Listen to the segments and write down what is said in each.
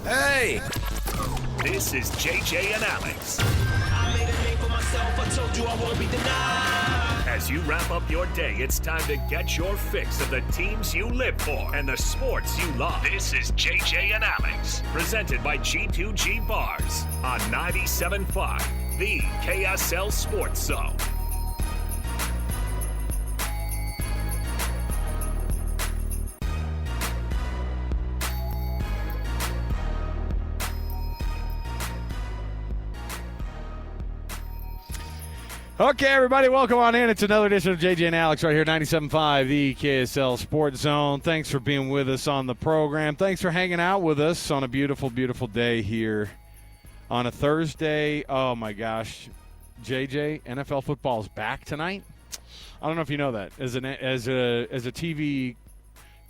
Hey! This is JJ and Alex. I made a name for myself. I told you I won't be denied. As you wrap up your day, it's time to get your fix of the teams you live for and the sports you love. This is JJ and Alex, presented by G2G Bars on 97.5, the KSL Sports Zone. Okay, everybody, welcome on in. It's another edition of JJ and Alex right here, 97.5, the KSL Sports Zone. Thanks for being with us on the program. Thanks for hanging out with us on a beautiful, beautiful day here on a Thursday. Oh, my gosh. JJ, NFL football is back tonight. I don't know if you know that. As a TV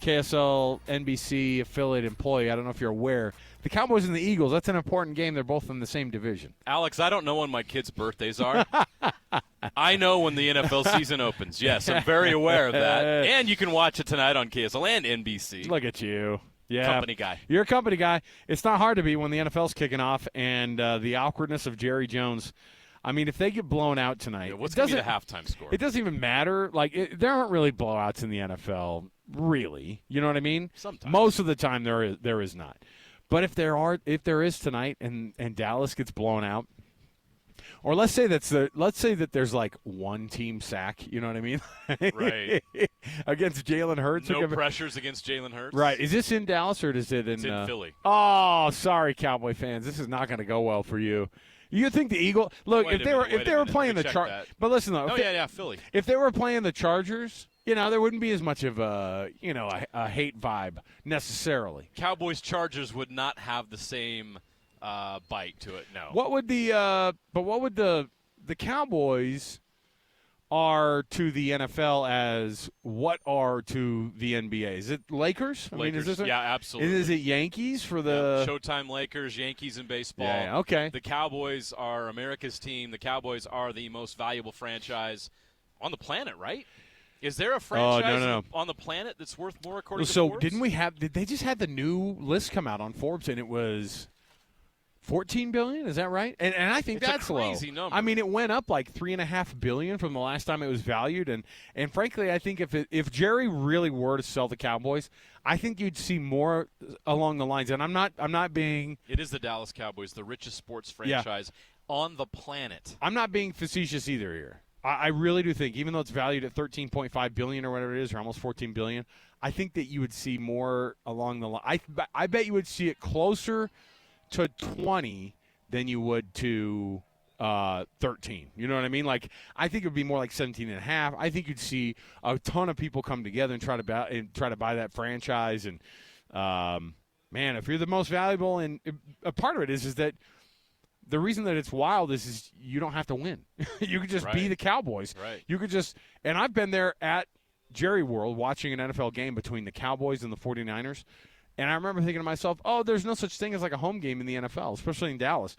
KSL NBC affiliate employee, I don't know if you're aware. The Cowboys and the Eagles, that's an important game. They're both in the same division. Alex, I don't know when my kids' birthdays are. I know when the NFL season opens. Yes, I'm very aware of that. And you can watch it tonight on KSL and NBC. Look at you. Yeah. Company guy. You're a company guy. It's not hard to be when the NFL's kicking off and the awkwardness of Jerry Jones. I mean, if they get blown out tonight. Yeah, what's going to be the halftime score? It doesn't even matter. There aren't really blowouts in the NFL, really. You know what I mean? Sometimes. Most of the time there is not. But if there is tonight and Dallas gets blown out, or let's say that there's like one team sack, you know what I mean? Right. Against Jalen Hurts. No pressures against Jalen Hurts. Right. Is this in Dallas or is it in? It's in Philly. Oh, sorry, Cowboy fans. This is not going to go well for you. You think the Eagles? Look, if they were playing the Chargers, but listen though. Philly. If they were playing the Chargers, there wouldn't be as much of a hate vibe necessarily. Cowboys Chargers would not have the same bite to it. No. What would the Cowboys are to the NFL as what are to the NBA? Is it Lakers? I mean, is this yeah, absolutely. Is it Yankees for the Showtime Lakers, Yankees in baseball? Yeah, okay. The Cowboys are America's team. The Cowboys are the most valuable franchise on the planet, right? Is there a franchise on the planet that's worth more according to Forbes? Did they just had the new list come out on Forbes and it was $14 billion? Is that right? And I think that's a crazy number. I mean, it went up like $3.5 billion from the last time it was valued. And frankly, I think if Jerry really were to sell the Cowboys, I think you'd see more along the lines. And I'm not being. It is the Dallas Cowboys, the richest sports franchise on the planet. I'm not being facetious either here. I really do think, even though it's valued at $13.5 billion or whatever it is, or almost $14 billion, I think that you would see more along the line. I bet you would see it closer to 20 than you would to 13. You know what I mean? I think it would be more like 17.5. I think you'd see a ton of people come together and try to buy that franchise. And man, if you're the most valuable, and a part of it is that the reason that it's wild is you don't have to win. You could just be the Cowboys. Right. You could just – and I've been there at Jerry World watching an NFL game between the Cowboys and the 49ers, and I remember thinking to myself, oh, there's no such thing as like a home game in the NFL, especially in Dallas.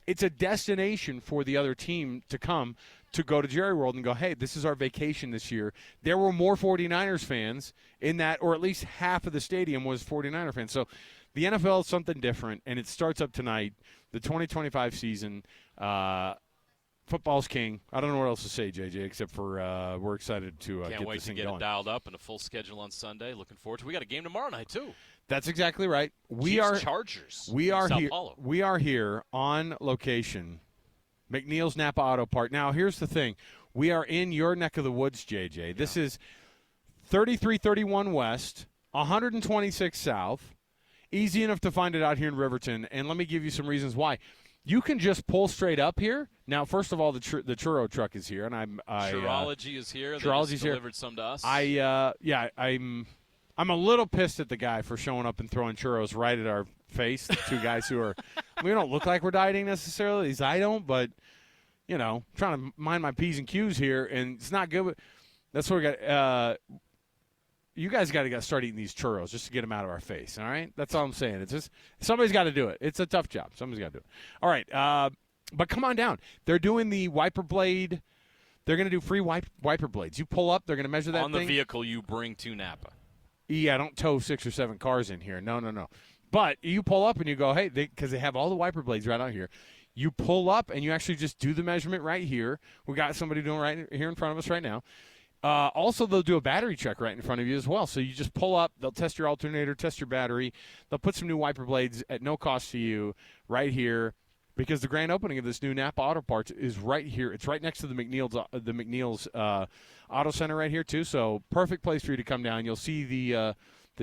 It's a destination for the other team to come to go to Jerry World and go, hey, this is our vacation this year. There were more 49ers fans in that, or at least half of the stadium was 49er fans. So the NFL is something different, and it starts up tonight. The 2025 season, football's king. I don't know what else to say, JJ, except for we're excited to Can't get wait this to thing get going. it dialed up and a full schedule on Sunday. Looking forward to it. We got a game tomorrow night, too. That's exactly right. Chargers. We are Sao here. Paulo. We are here on location, McNeil's Napa Auto Park. Now, here's the thing: we are in your neck of the woods, JJ. Yeah. This is 3331 West, 126 South. Easy enough to find it out here in Riverton, and let me give you some reasons why. You can just pull straight up here. Now, first of all, the churro truck is here, and Churrology is here. Churrology's here. Delivered some to us. I'm a little pissed at the guy for showing up and throwing churros right at our face. The two guys who are, we don't look like we're dieting necessarily. At least I don't, but trying to mind my P's and Q's here, and it's not good. That's what we got. You guys got to start eating these churros just to get them out of our face, all right? That's all I'm saying. It's just somebody's got to do it. It's a tough job. Somebody's got to do it. All right, but come on down. They're doing the wiper blade. They're going to do free wiper blades. You pull up, they're going to measure that thing. On the vehicle you bring to Napa. Yeah, don't tow 6 or 7 cars in here. No. But you pull up and you go, hey, because they have all the wiper blades right out here. You pull up and you actually just do the measurement right here. We got somebody doing right here in front of us right now. Also, they'll do a battery check right in front of you as well. So you just pull up. They'll test your alternator, test your battery. They'll put some new wiper blades at no cost to you right here, because the grand opening of this new Napa Auto Parts is right here. It's right next to the McNeil's Auto Center right here too. So perfect place for you to come down. You'll see the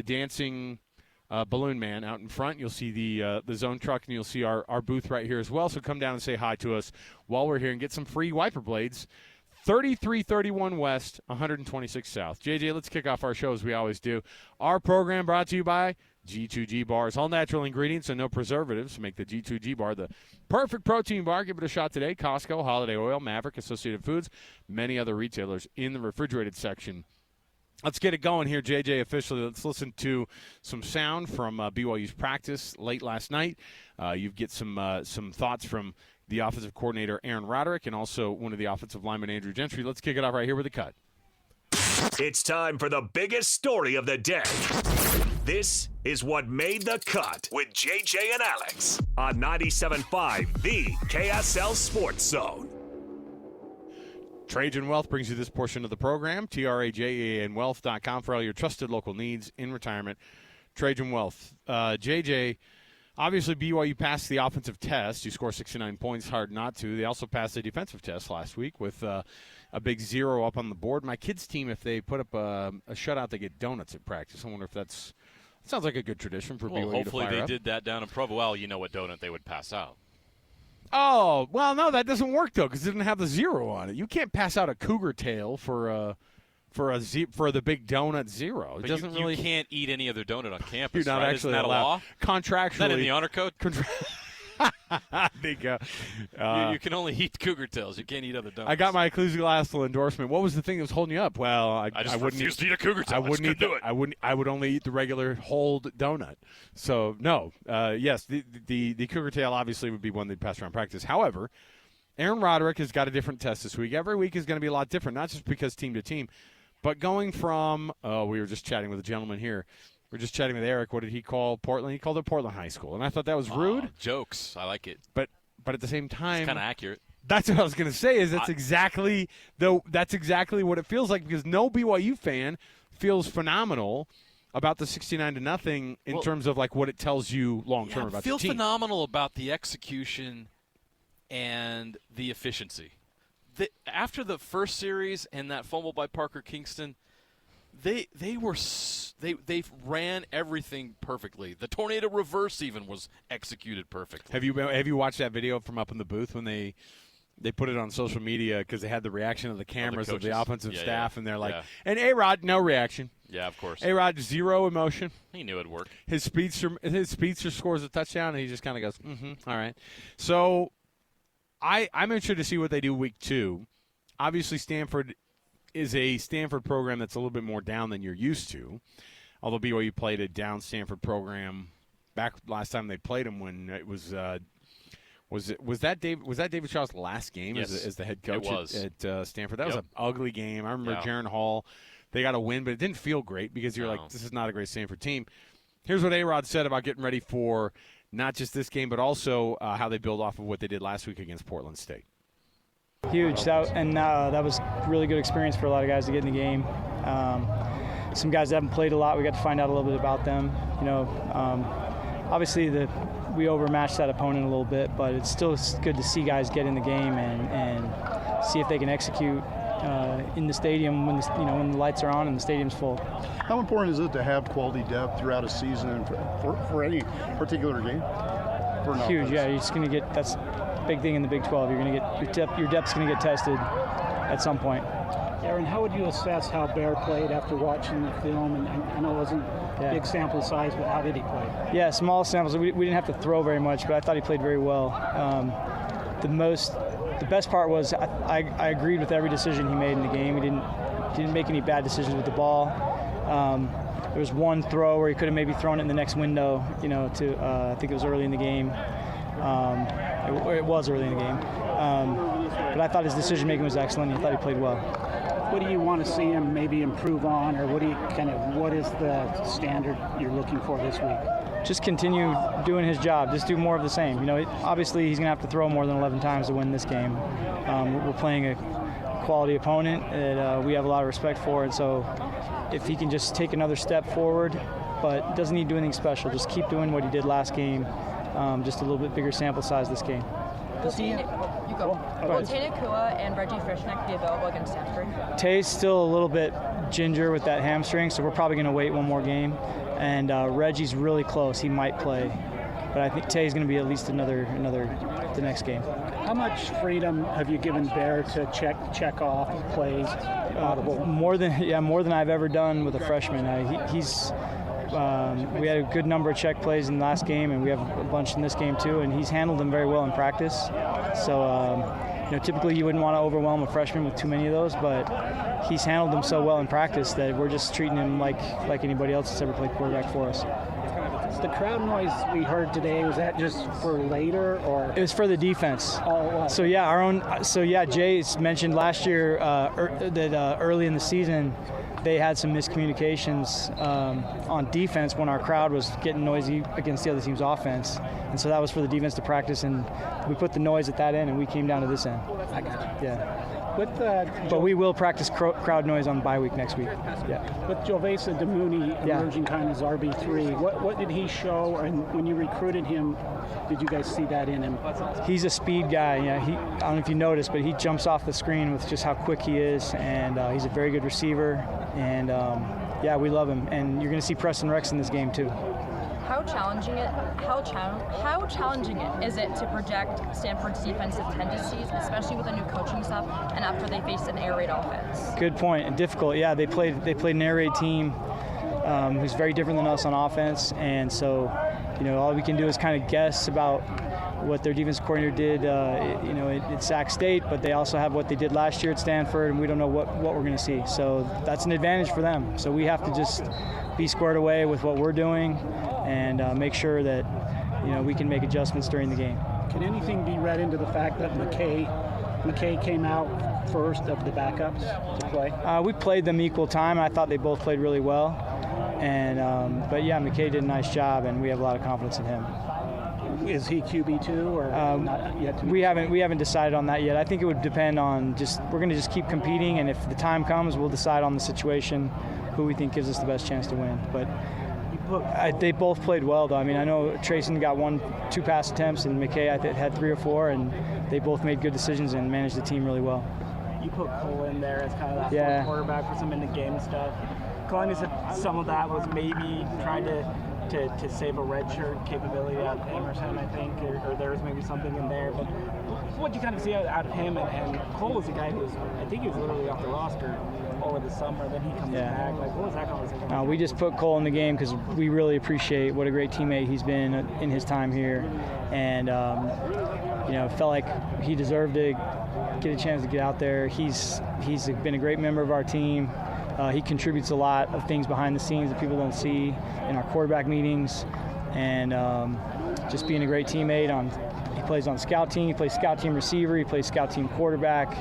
dancing balloon man out in front. You'll see the zone truck, and you'll see our booth right here as well. So come down and say hi to us while we're here and get some free wiper blades. 3331 West, 126 South. JJ, let's kick off our show as we always do. Our program brought to you by G2G Bars. All natural ingredients and no preservatives make the G2G Bar the perfect protein bar. Give it a shot today. Costco, Holiday Oil, Maverick, Associated Foods, many other retailers in the refrigerated section. Let's get it going here, JJ, officially. Let's listen to some sound from BYU's practice late last night. You get some thoughts from the offensive coordinator, Aaron Roderick, and also one of the offensive linemen, Andrew Gentry. Let's kick it off right here with a cut. It's time for the biggest story of the day. This is what made the cut with JJ and Alex on 97.5, the KSL Sports Zone. Trajan Wealth brings you this portion of the program. TRAJANwealth.com for all your trusted local needs in retirement. Trajan Wealth. JJ, obviously BYU passed the offensive test. You score 69 points, hard not to. They also passed the defensive test last week with a big 0 up on the board. My kids' team, if they put up a shutout, they get donuts at practice. I wonder if that sounds like a good tradition for BYU to fire up. Hopefully they did that down in Provo. Well, you know what donut they would pass out. Oh, well, no, that doesn't work, though, because it didn't have the 0 on it. You can't pass out a cougar tail for the big donut 0. It but doesn't you can't eat any other donut on campus, You're not right? actually Isn't that allowed. a law? Contractually. Is that in the honor code? There you go. You can only eat cougar tails. You can't eat other donuts. I got my ecclesiastical endorsement. What was the thing that was holding you up? Well, I just wouldn't refused to eat a cougar tail. I wouldn't do it. I would only eat the regular whole donut. So no, yes, the cougar tail obviously would be one they'd pass around practice. However, Aaron Roderick has got a different test this week. Every week is going to be a lot different, not just because team to team, but going from. We were just chatting with a gentleman here. We're just chatting with Eric. What did he call Portland? He called it Portland High School, and I thought that was rude. Jokes. I like it. But at the same time, it's kind of accurate. That's what I was going to say. That's exactly what it feels like, because no BYU fan feels phenomenal about the 69-0 in terms of like what it tells you long term about the team. I feel phenomenal about the execution and the efficiency. After the first series and that fumble by Parker Kingston, they ran everything perfectly. The tornado reverse even was executed perfectly. Have you watched that video from up in the booth when they put it on social media, because they had the reaction of the cameras of the offensive staff, and they're like, and A-Rod, no reaction. Yeah, of course. A-Rod, 0 emotion. He knew it'd work. His speedster scores a touchdown, and he just kind of goes, all right. So I'm interested to see what they do week 2. Obviously, Stanford is a Stanford program that's a little bit more down than you're used to, although BYU played a down Stanford program back last time they played them when it was was that David Shaw's last game as the head coach at Stanford? That was an ugly game. I remember Jaron Hall. They got a win, but it didn't feel great because you're like, this is not a great Stanford team. Here's what A-Rod said about getting ready for not just this game, but also how they build off of what they did last week against Portland State. Huge. That was a really good experience for a lot of guys to get in the game. Some guys that haven't played a lot, we got to find out a little bit about them. Obviously we overmatched that opponent a little bit, but it's still good to see guys get in the game and see if they can execute in the stadium when the lights are on and the stadium's full. How important is it to have quality depth throughout a season and for any particular game? Huge. Yeah, you're just going to get, that's a big thing in the Big 12. You're going to get your depth's going to get tested at some point. Aaron, how would you assess how Bear played after watching the film? And I know it wasn't big sample size, but how did he play? Yeah, small samples. We didn't have to throw very much, but I thought he played very well. The best part was I agreed with every decision he made in the game. He didn't make any bad decisions with the ball. There was one throw where he could have maybe thrown it in the next window, I think it was early in the game. It was early in the game. But I thought his decision-making was excellent. I thought he played well. What do you want to see him maybe improve on, or what is the standard you're looking for this week? just continue doing his job. Just do more of the same. Obviously he's going to have to throw more than 11 times to win this game. We're playing a quality opponent that we have a lot of respect for, and so if he can just take another step forward, but doesn't need to do anything special, just keep doing what he did last game, just a little bit bigger sample size this game. Will Tay Nakua and Reggie Fishneck be available against Stanford? Tay's still a little bit ginger with that hamstring, so we're probably going to wait one more game. And Reggie's really close. He might play. But I think Tay's going to be at least another the next game. How much freedom have you given Bear to check off plays? More than I've ever done with a freshman. We had a good number of check plays in the last game, and we have a bunch in this game too, and he's handled them very well in practice. So typically you wouldn't want to overwhelm a freshman with too many of those, but he's handled them so well in practice that we're just treating him like anybody else that's ever played quarterback for us. The crowd noise we heard today, was that just for later, or? It was for the defense. Oh, wow. So Jay's mentioned last year that early in the season they had some miscommunications on defense when our crowd was getting noisy against the other team's offense. And so that was for the defense to practice, and we put the noise at that end, and we came down to this end. I got you. Yeah. But we will practice crowd noise on bye week next week. Yeah. With Jovesa Damuni emerging kind of as RB3, what did he show? And when you recruited him, did you guys see that in him? He's a speed guy. Yeah. I don't know if you noticed, but he jumps off the screen with just how quick he is, and he's a very good receiver. And we love him. And you're going to see Preston Rex in this game too. How challenging is it to project Stanford's defensive tendencies, especially with a new coaching staff and after they faced an air raid offense? Good point. And difficult. Yeah, they played an air raid team who's very different than us on offense, and so all we can do is kind of guess about what their defense coordinator did at Sac State, but they also have what they did last year at Stanford, and we don't know what we're going to see. So that's an advantage for them. So we have to just be squared away with what we're doing and make sure that we can make adjustments during the game. Can anything be read into the fact that McKay came out first of the backups to play? We played them equal time. I thought they both played really well, and McKay did a nice job, and we have a lot of confidence in him. Is he QB2 or not yet? We haven't decided on that yet. I think it would depend on we're going to just keep competing, and if the time comes, we'll decide on the situation, who we think gives us the best chance to win. But they both played well, though. I mean, I know Trayson got 1-2 pass attempts, and McKay had 3 or 4, and they both made good decisions and managed the team really well. You put Cole in there as kind of that fourth quarterback for some in-the-game stuff. Kalani said some of that was maybe trying to save a red shirt capability out of Emerson, I think, or there was maybe something in there. But what do you kind of see out of him? And Cole was a guy who I think he was literally off the roster over the summer, then he comes back. Like, what was that conversation? We just put Cole in the game because we really appreciate what a great teammate he's been in his time here, and felt like he deserved to get a chance to get out there. He's been a great member of our team. He contributes a lot of things behind the scenes that people don't see in our quarterback meetings, and just being a great teammate. He plays on scout team. He plays scout team receiver. He plays scout team quarterback.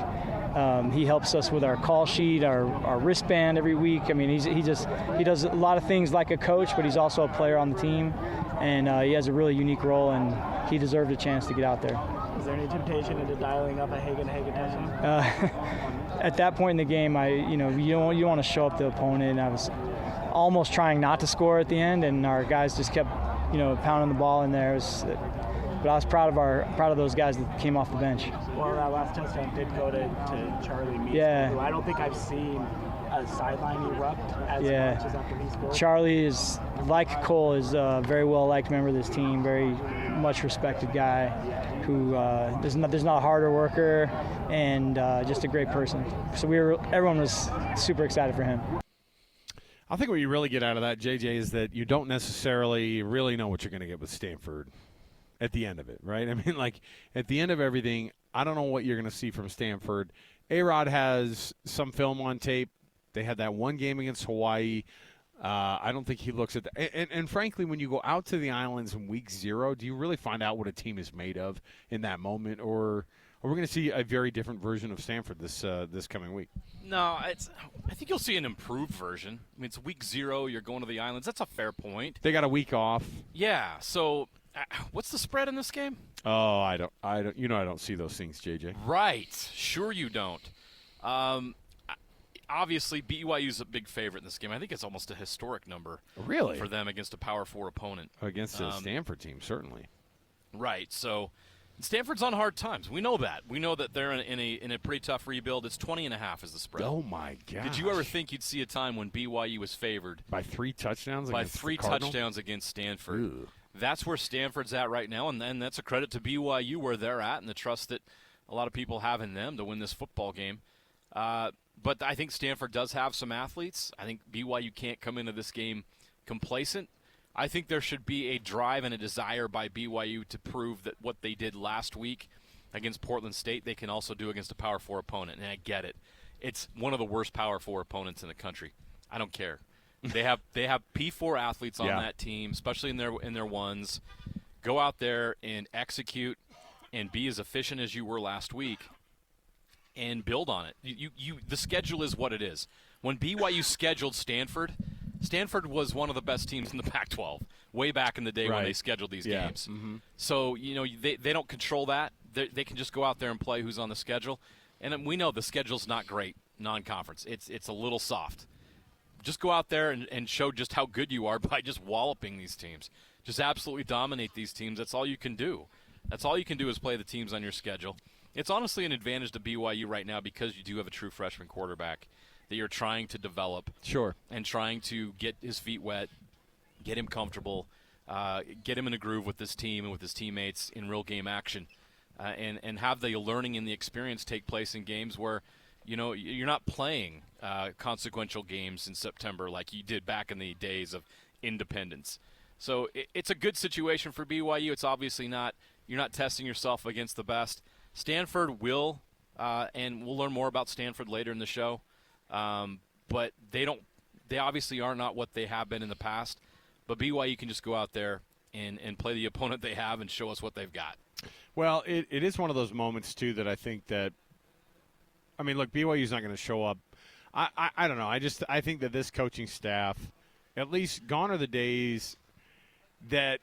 He helps us with our call sheet, our wristband every week. I mean, he does a lot of things like a coach, but he's also a player on the team, and he has a really unique role, and he deserved a chance to get out there. Is there any temptation into dialing up a Hagen touchdown? At that point in the game, you don't want to show up the opponent. I was almost trying not to score at the end, and our guys just kept pounding the ball in there. But I was proud of those guys that came off the bench. Well, that last touchdown did go to Charlie Meeks, who I don't think I've seen a sideline erupt as much as after he scored. Charlie is, like Cole, is a very well-liked member of this team, very much respected guy who there's not a harder worker, and just a great person. So everyone was super excited for him. I think what you really get out of that, JJ, is that you don't necessarily really know what you're going to get with Stanford at the end of it, right? I mean, like, at the end of everything, I don't know what you're going to see from Stanford. A-Rod has some film on tape. They had that one game against Hawaii. I don't think he looks at that. And frankly, when you go out to the islands in week 0, do you really find out what a team is made of in that moment? Or Or we're going to see a very different version of Stanford this coming week? No, I think you'll see an improved version. I mean, it's week 0. You're going to the Islands. That's a fair point. They got a week off. Yeah. So, what's the spread in this game? Oh, I don't. You know, I don't see those things, JJ. Right. Sure, you don't. Obviously, BYU's a big favorite in this game. I think it's almost a historic number. Really? For them against a Power 4 opponent. Against the Stanford team, certainly. Right. So, Stanford's on hard times. We know that. We know that they're in a pretty tough rebuild. It's 20.5 is the spread. Oh my God! Did you ever think you'd see a time when BYU was favored by 3 touchdowns? By 3 touchdowns against Stanford. Ooh. That's where Stanford's at right now, and that's a credit to BYU where they're at and the trust that a lot of people have in them to win this football game. But I think Stanford does have some athletes. I think BYU can't come into this game complacent. I think there should be a drive and a desire by BYU to prove that what they did last week against Portland State, they can also do against a Power 4 opponent. And I get it. It's one of the worst Power 4 opponents in the country. I don't care. They have P4 athletes on that team, especially in their ones. Go out there and execute and be as efficient as you were last week and build on it. The schedule is what it is. When BYU scheduled Stanford was one of the best teams in the Pac-12 way back in the day when they scheduled these games. Mm-hmm. So, they don't control that. They can just go out there and play who's on the schedule. And we know the schedule's not great non-conference. It's a little soft. Just go out there and show just how good you are by just walloping these teams. Just absolutely dominate these teams. That's all you can do. That's all you can do is play the teams on your schedule. It's honestly an advantage to BYU right now because you do have a true freshman quarterback that you're trying to develop. Sure. And trying to get his feet wet, get him comfortable, get him in a groove with this team and with his teammates in real game action, and have the learning and the experience take place in games where, you're not playing consequential games in September like you did back in the days of independence. So it's a good situation for BYU. It's obviously you're not testing yourself against the best. Stanford will, and we'll learn more about Stanford later in the show. But they obviously are not what they have been in the past. But BYU can just go out there and play the opponent they have and show us what they've got. Well, it is one of those moments, too, that I think that, look, BYU's not going to show up. I don't know. I think that this coaching staff, at least gone are the days that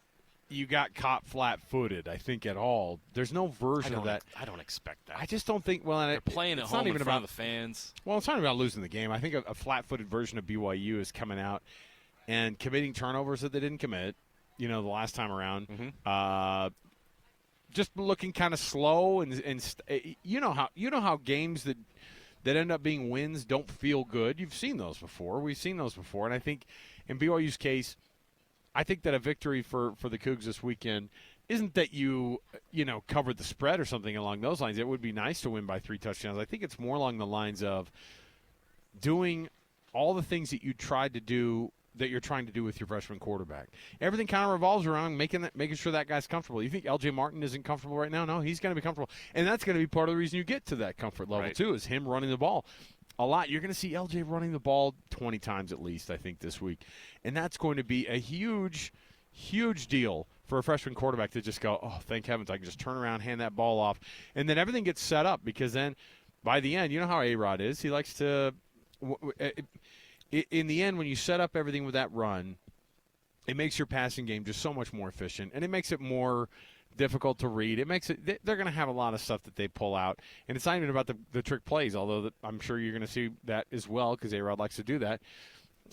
you got caught flat-footed, I think, at all. There's no version of that. I don't expect that. I just don't think – well, they're playing at home in front of the fans. Well, it's not even about losing the game. I think a flat-footed version of BYU is coming out and committing turnovers that they didn't commit, the last time around. Mm-hmm. Just looking kind of slow and you know how games that end up being wins don't feel good. You've seen those before. We've seen those before. And I think in BYU's case – I think that a victory for the Cougs this weekend isn't that you covered the spread or something along those lines. It would be nice to win by 3 touchdowns. I think it's more along the lines of doing all the things that you're trying to do with your freshman quarterback. Everything kind of revolves around making sure that guy's comfortable. You think LJ Martin isn't comfortable right now? No, he's going to be comfortable. And that's going to be part of the reason you get to that comfort level, too, is him running the ball a lot. You're going to see LJ running the ball 20 times at least, I think, this week. And that's going to be a huge, huge deal for a freshman quarterback to just go, oh, thank heavens, I can just turn around, hand that ball off. And then everything gets set up because then by the end, you know how A-Rod is. He likes to in the end, when you set up everything with that run, it makes your passing game just so much more efficient, and it makes it more difficult to read. It makes it – they're going to have a lot of stuff that they pull out, and it's not even about the trick plays, although I'm sure you're going to see that as well because A-Rod likes to do that.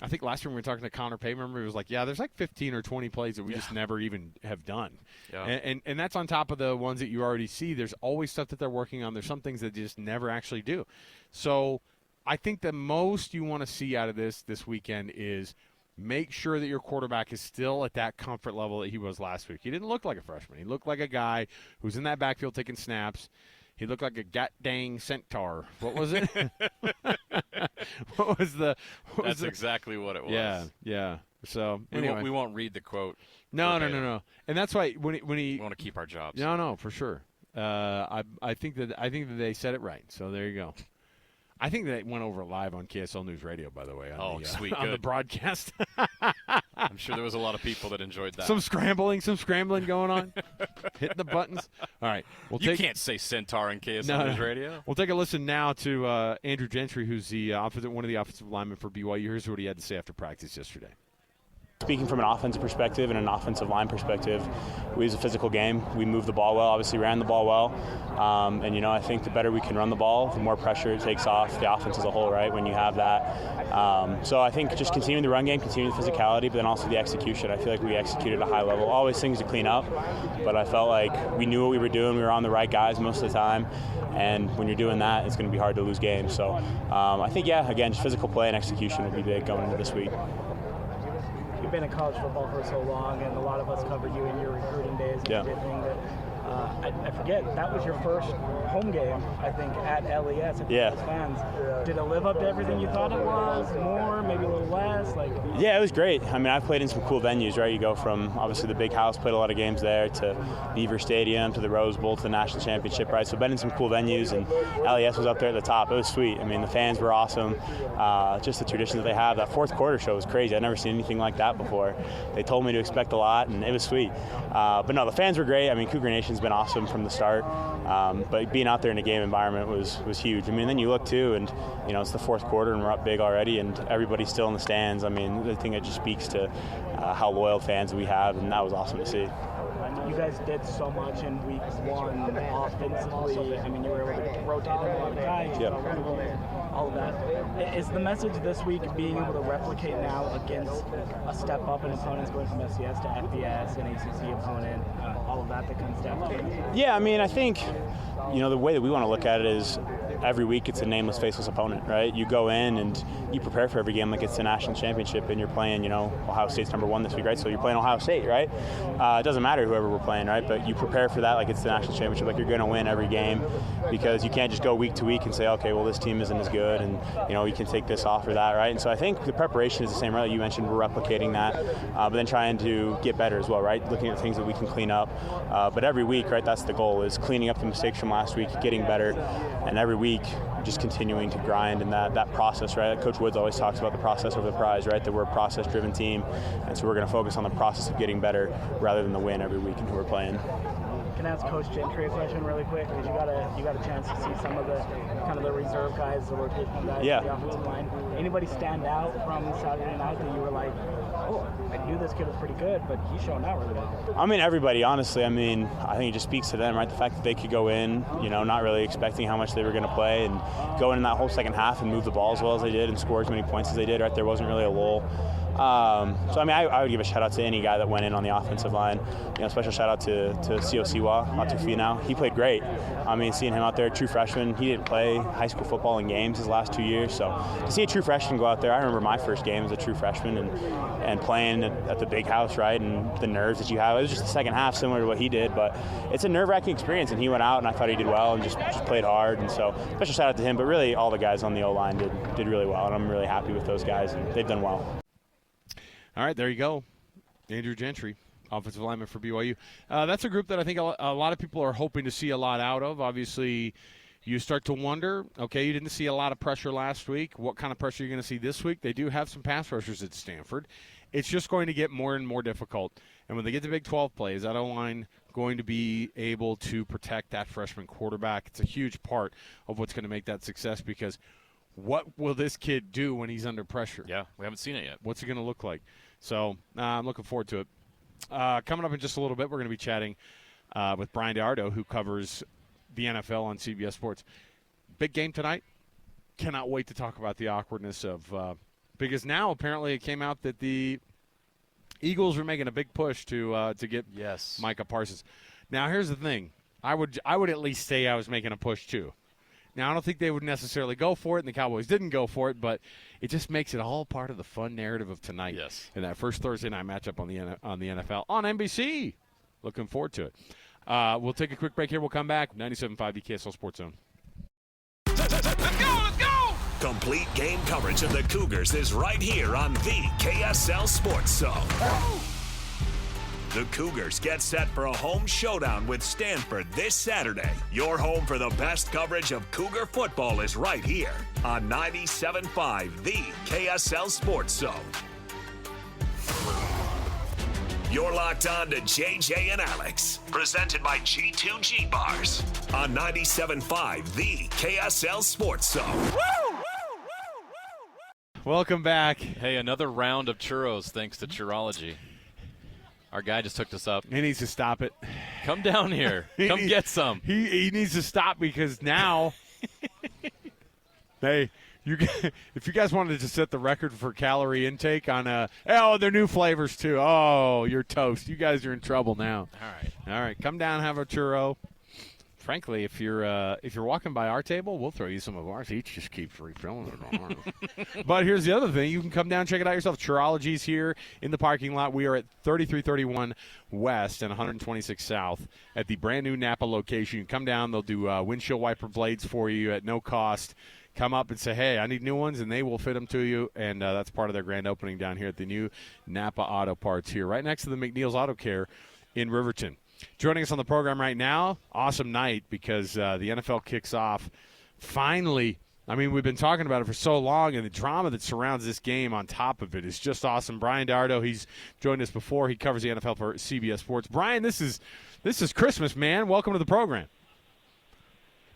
I think last time we were talking to Connor Pay, remember, he was like, yeah, there's like 15 or 20 plays that we just never even have done. Yeah. And that's on top of the ones that you already see. There's always stuff that they're working on. There's some things that they just never actually do. So I think the most you want to see out of this weekend is make sure that your quarterback is still at that comfort level that he was last week. He didn't look like a freshman. He looked like a guy who's in that backfield taking snaps. He looked like a god-dang centaur. What was it? That's exactly what it was. Yeah. So anyway. We won't read the quote. No. And that's why when he we want to keep our jobs. No, for sure. I think that they said it right. So there you go. I think that went over live on KSL News Radio, by the way. Sweet, on the broadcast. I'm sure there was a lot of people that enjoyed that. Some scrambling going on. Hitting the buttons. All right. You can't say Centaur in KSL News Radio. We'll take a listen now to Andrew Gentry, who's one of the offensive linemen for BYU. Here's what he had to say after practice yesterday. Speaking from an offensive perspective and an offensive line perspective, we was a physical game. We moved the ball well, obviously ran the ball well. And, I think the better we can run the ball, the more pressure it takes off the offense as a whole, right, when you have that. So I think just continuing the run game, continuing the physicality, but then also the execution. I feel like we executed at a high level. Always things to clean up, but I felt like we knew what we were doing. We were on the right guys most of the time. And when you're doing that, it's going to be hard to lose games. So I think, again, just physical play and execution will be big going into this week. You've been in college football for so long, and a lot of us covered you in your recruiting days and everything. That I forget, that was your first home game, I think, at LES. Fans. Did it live up to everything you thought it was? More, maybe a little less? Yeah, it was great. I mean, I've played in some cool venues, right? You go from, obviously, the Big House, played a lot of games there, to Beaver Stadium, to the Rose Bowl, to the National Championship, right? So I've been in some cool venues, and LES was up there at the top. It was sweet. I mean, the fans were awesome. Just the traditions that they have. That fourth quarter show was crazy. I'd never seen anything like that before. They told me to expect a lot, and it was sweet. But no, the fans were great. I mean, Cougar Nation's been awesome from the start. But being out there in a game environment was huge. I mean, then you look too, and it's the fourth quarter, and we're up big already, and everybody's still in the stands. I mean, I think it just speaks to how loyal fans we have, and that was awesome to see. You guys did so much in week one offensively. I mean, you were able to rotate a lot of guys, all of that. Is the message this week being able to replicate now against a step up in opponents going from FCS to FBS, an ACC opponent, all of that kind of stuff? Yeah, I mean, I think, the way that we want to look at it is every week it's a nameless, faceless opponent, right? You go in and you prepare for every game like it's the national championship, and you're playing, Ohio State's #1 this week, right? So you're playing Ohio State, right? It doesn't matter whoever we're playing, right? But you prepare for that like it's the national championship, like you're going to win every game, because you can't just go week to week and say, okay, well, this team isn't as good, and, we can take this off or that, right? And so I think the preparation is the same, right? You mentioned we're replicating that, but then trying to get better as well, right? Looking at things that we can clean up. But every week, right, that's the goal, is cleaning up the mistakes from last week, getting better, and every week just continuing to grind in that process, right? Coach Woods always talks about the process over the prize, right? That we're a process-driven team, and so we're going to focus on the process of getting better rather than the win every week and who we're playing. Can I ask Coach Gentry a question really quick? Because you got a chance to see some of the kind of the reserve guys, the rotational guys, the offensive line. Anybody stand out from Saturday night that you were like, oh, I knew this kid was pretty good, but he's showing out really well? I mean, everybody, honestly. I mean, I think it just speaks to them, right? The fact that they could go in, not really expecting how much they were going to play, and go in that whole second half and move the ball as well as they did and score as many points as they did, right? There wasn't really a lull. So, I mean, I would give a shout-out to any guy that went in on the offensive line. Special shout-out to Sio Siwa, Atufi now. He played great. I mean, seeing him out there, true freshman. He didn't play high school football in games his last 2 years. So to see a true freshman go out there, I remember my first game as a true freshman and playing at the Big House, right, and the nerves that you have. It was just the second half similar to what he did, but it's a nerve-wracking experience, and he went out, and I thought he did well and just played hard. And so special shout-out to him, but really all the guys on the O-line did really well, and I'm really happy with those guys, and they've done well. All right, there you go. Andrew Gentry, offensive lineman for BYU. That's a group that I think a lot of people are hoping to see a lot out of. Obviously, you start to wonder, okay, you didn't see a lot of pressure last week. What kind of pressure are you going to see this week? They do have some pass rushers at Stanford. It's just going to get more and more difficult. And when they get to Big 12 play, is that O-line going to be able to protect that freshman quarterback? It's a huge part of what's going to make that success, because what will this kid do when he's under pressure? Yeah, we haven't seen it yet. What's it going to look like? So I'm looking forward to it. Coming up in just a little bit, we're going to be chatting with Bryan DeArdo, who covers the NFL on CBS Sports. Big game tonight. Cannot wait to talk about the awkwardness of because now apparently it came out that the Eagles were making a big push to get Micah Parsons. Now here's the thing. I would at least say I was making a push too. Now, I don't think they would necessarily go for it, and the Cowboys didn't go for it, but it just makes it all part of the fun narrative of tonight. Yes. In that first Thursday night matchup on the NFL on NBC. Looking forward to it. We'll take a quick break here. We'll come back. 97.5 KSL Sports Zone. Let's go! Complete game coverage of the Cougars is right here on the KSL Sports Zone. The Cougars get set for a home showdown with Stanford this Saturday. Your home for the best coverage of Cougar football is right here on 97.5, the KSL Sports Zone. You're locked on to JJ and Alex, presented by G2G Bars on 97.5, the KSL Sports Zone. Welcome back. Hey, another round of churros thanks to Churology. Our guy just hooked us up. He needs to stop it. Come down here. Come get some. He needs to stop because now, hey, if you guys wanted to set the record for calorie intake on their new flavors too. Oh, you're toast. You guys are in trouble now. All right. Come down, have a churro. Frankly, if you're walking by our table, we'll throw you some of ours. Each just keeps refilling it. But here's the other thing. You can come down, check it out yourself. Churology's here in the parking lot. We are at 3331 West and 126 South at the brand-new Napa location. You can come down. They'll do windshield wiper blades for you at no cost. Come up and say, hey, I need new ones, and they will fit them to you. And that's part of their grand opening down here at the new Napa Auto Parts here, right next to the McNeil's Auto Care in Riverton. Joining us on the program right now, awesome night because the NFL kicks off finally. I mean, we've been talking about it for so long, and the drama that surrounds this game on top of it is just awesome. Bryan DeArdo, he's joined us before. He covers the NFL for CBS Sports. Bryan, this is Christmas, man. Welcome to the program.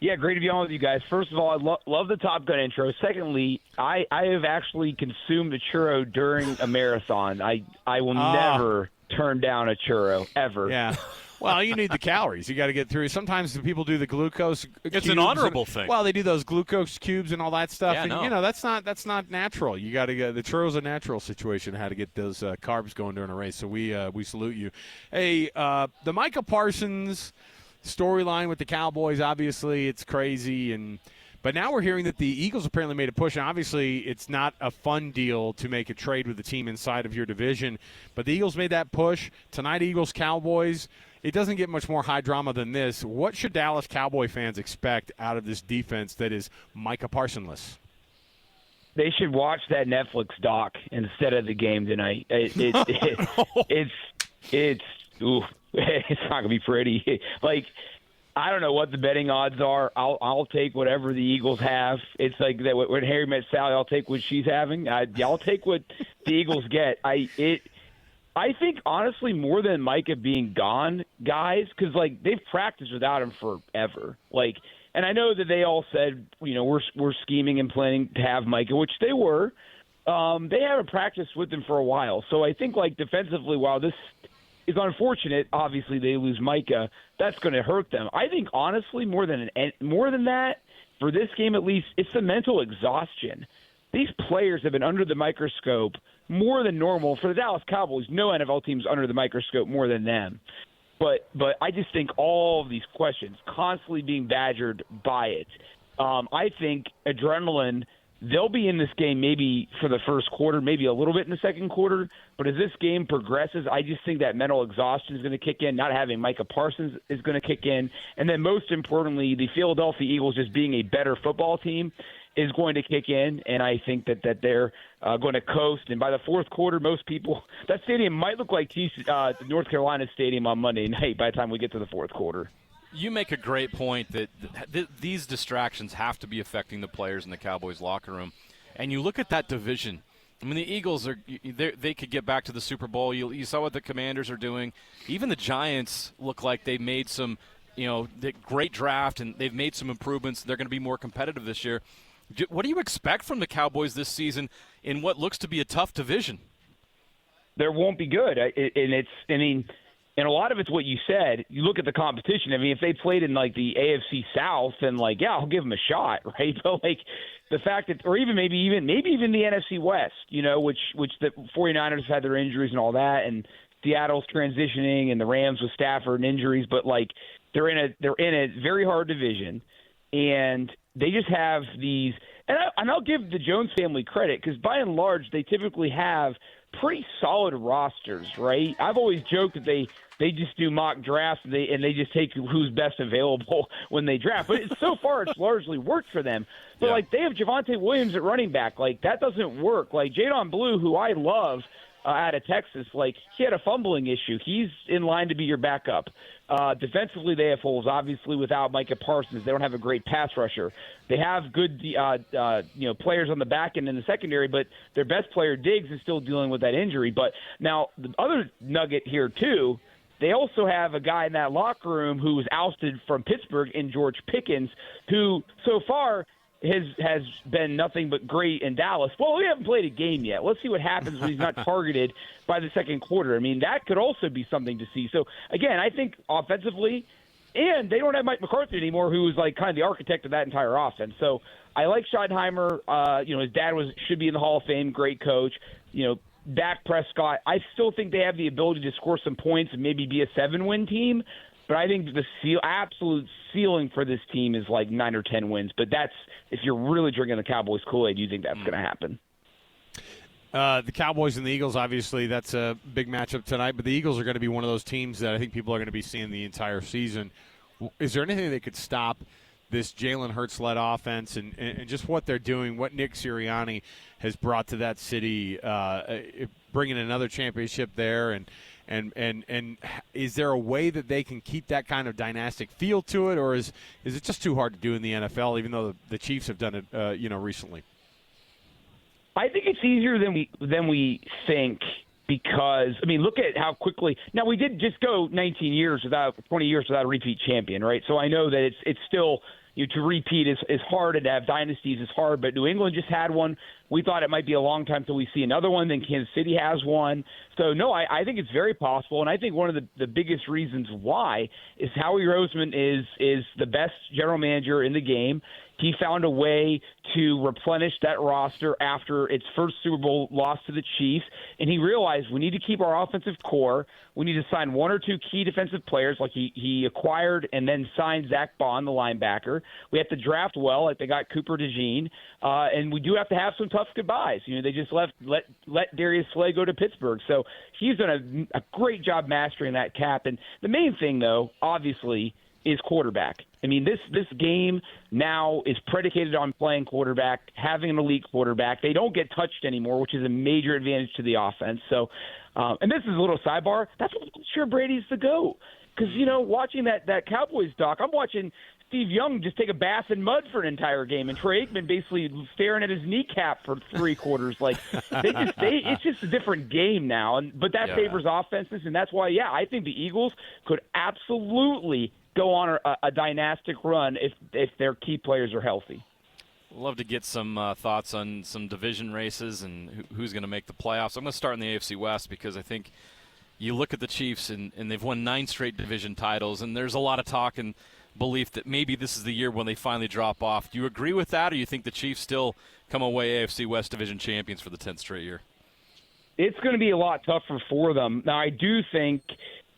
Yeah, great to be on with you guys. First of all, I love the Top Gun intro. Secondly, I have actually consumed a churro during a marathon. I will never turn down a churro, ever. Yeah. Well, you need the calories. You got to get through. Sometimes people do the glucose. It's an honorable thing. Well, they do those glucose cubes and all that stuff. Yeah, and no. That's not natural. You got to get the churro's a natural situation. How to get those carbs going during a race. So we salute you. Hey, the Micah Parsons storyline with the Cowboys. Obviously, it's crazy But now we're hearing that the Eagles apparently made a push, and obviously it's not a fun deal to make a trade with the team inside of your division. But the Eagles made that push. Tonight, Eagles-Cowboys. It doesn't get much more high drama than this. What should Dallas Cowboy fans expect out of this defense that is Micah Parsonless? They should watch that Netflix doc instead of the game tonight. It's not gonna be pretty. Like, I don't know what the betting odds are. I'll take whatever the Eagles have. It's like that when Harry met Sally, I'll take what she's having. I'll take what the Eagles get. I think, honestly, more than Micah being gone, guys, because, like, they've practiced without him forever. Like, and I know that they all said, we're scheming and planning to have Micah, which they were. They haven't practiced with him for a while. So I think, like, defensively, while this is unfortunate, obviously they lose Micah, that's going to hurt them. I think, honestly, more than that, for this game at least, it's the mental exhaustion. These players have been under the microscope more than normal. For the Dallas Cowboys, no NFL team's under the microscope more than them. But I just think all of these questions, constantly being badgered by it. I think adrenaline, they'll be in this game maybe for the first quarter, maybe a little bit in the second quarter. But as this game progresses, I just think that mental exhaustion is going to kick in. Not having Micah Parsons is going to kick in. And then most importantly, the Philadelphia Eagles just being a better football team is going to kick in, and I think that they're going to coast. And by the fourth quarter, most people – that stadium might look like the North Carolina Stadium on Monday night by the time we get to the fourth quarter. You make a great point that these distractions have to be affecting the players in the Cowboys locker room. And you look at that division. I mean, the Eagles, they could get back to the Super Bowl. You saw what the Commanders are doing. Even the Giants look like they've made some the great draft, and they've made some improvements. They're going to be more competitive this year. What do you expect from the Cowboys this season in what looks to be a tough division? There won't be good. And a lot of it's what you said. You look at the competition. I mean, if they played in, like, the AFC South, then, like, yeah, I'll give them a shot, right? But, like, the fact that – or even maybe even the NFC West, which the 49ers had their injuries and all that, and Seattle's transitioning, and the Rams with Stafford and injuries. But, like, they're in a very hard division, and – they just have these, and I'll give the Jones family credit because by and large they typically have pretty solid rosters, right? I've always joked that they just do mock drafts and they just take who's best available when they draft. But so far it's largely worked for them. But like they have Javonte Williams at running back, like that doesn't work. Like Jadon Blue, who I love, out of Texas, like, he had a fumbling issue. He's in line to be your backup. Defensively, they have holes. Obviously, without Micah Parsons, they don't have a great pass rusher. They have good players on the back end in the secondary, but their best player, Diggs, is still dealing with that injury. But now the other nugget here, too, they also have a guy in that locker room who was ousted from Pittsburgh in George Pickens, who so far has been nothing but great in Dallas. Well, we haven't played a game yet. Let's see what happens when he's not targeted by the second quarter. I mean, that could also be something to see. So, again, I think offensively, and they don't have Mike McCarthy anymore, who was like kind of the architect of that entire offense. So I like Schottenheimer. His dad should be in the Hall of Fame, great coach. Dak Prescott, I still think they have the ability to score some points and maybe be a 7-win team. But I think the absolute ceiling for this team is like 9 or 10 wins. But that's if you're really drinking the Cowboys Kool-Aid, you think that's going to happen. The Cowboys and the Eagles, obviously, that's a big matchup tonight. But the Eagles are going to be one of those teams that I think people are going to be seeing the entire season. Is there anything that could stop this Jalen Hurts-led offense and just what they're doing, what Nick Sirianni has brought to that city, bringing another championship there, and is there a way that they can keep that kind of dynastic feel to it, or is it just too hard to do in the NFL, even though the Chiefs have done it, recently? I think it's easier than we think because, I mean, look at how quickly – now, we did just go 20 years without a repeat champion, right? So I know that it's still – to repeat is hard, and to have dynasties is hard, but New England just had one. We thought it might be a long time till we see another one. Then Kansas City has one. So, no, I think it's very possible, and I think one of the biggest reasons why is Howie Roseman is the best general manager in the game. He found a way to replenish that roster after its first Super Bowl loss to the Chiefs, and he realized we need to keep our offensive core. We need to sign one or two key defensive players like he acquired and then signed Zach Bond, the linebacker. We have to draft well, like they got Cooper DeJean, and we do have to have some tough goodbyes. They just let Darius Slay go to Pittsburgh. So he's done a great job mastering that cap. And the main thing, though, obviously, is quarterback. I mean, this game now is predicated on playing quarterback, having an elite quarterback. They don't get touched anymore, which is a major advantage to the offense. So, and this is a little sidebar. That's what I'm sure Brady's the GOAT. Because, watching that Cowboys doc, I'm watching Steve Young just take a bath in mud for an entire game, and Troy Aikman basically staring at his kneecap for 3 quarters. Like, it's just a different game now. But that favors offenses, and that's why, I think the Eagles could absolutely go on a dynastic run if their key players are healthy. Love to get some thoughts on some division races and who's going to make the playoffs. I'm going to start in the AFC West because I think you look at the Chiefs and they've won 9 straight division titles, and there's a lot of talk and belief that maybe this is the year when they finally drop off. Do you agree with that, or you think the Chiefs still come away AFC West division champions for the 10th straight year? It's going to be a lot tougher for them. Now, I do think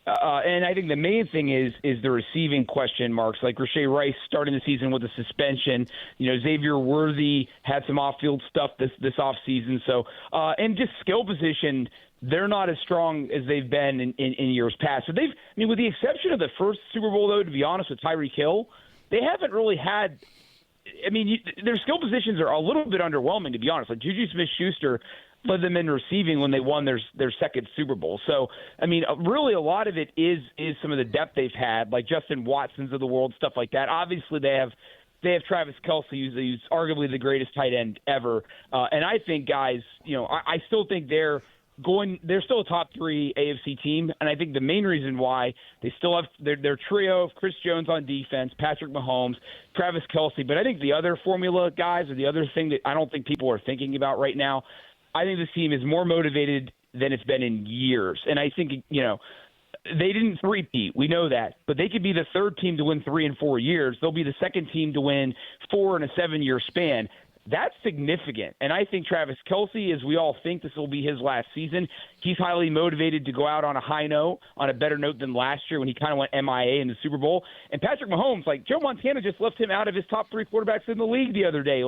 and I think the main thing is the receiving question marks, like Rashae Rice starting the season with a suspension. Xavier Worthy had some off-field stuff this offseason. So, and just skill position, they're not as strong as they've been in years past. So with the exception of the first Super Bowl, though, to be honest, with Tyreek Hill, they haven't really had their skill positions are a little bit underwhelming, to be honest. Like Juju Smith-Schuster led them in receiving when they won their second Super Bowl. So, really a lot of it is some of the depth they've had, like Justin Watson's of the world, stuff like that. Obviously, they have Travis Kelce, who's arguably the greatest tight end ever. And I think, guys, I still think they're still a top 3 AFC team, and I think the main reason why they still have their trio of Chris Jones on defense, Patrick Mahomes, Travis Kelce. But I think the other formula, guys, or the other thing that I don't think people are thinking about right now, I think this team is more motivated than it's been in years. And I think, they didn't three-peat. We know that. But they could be the third team to win 3 in 4 years. They'll be the second team to win 4 in a 7-year span. That's significant. And I think Travis Kelce, as we all think this will be his last season, he's highly motivated to go out on a high note, on a better note than last year when he kind of went MIA in the Super Bowl. And Patrick Mahomes, like Joe Montana just left him out of his top 3 quarterbacks in the league the other day.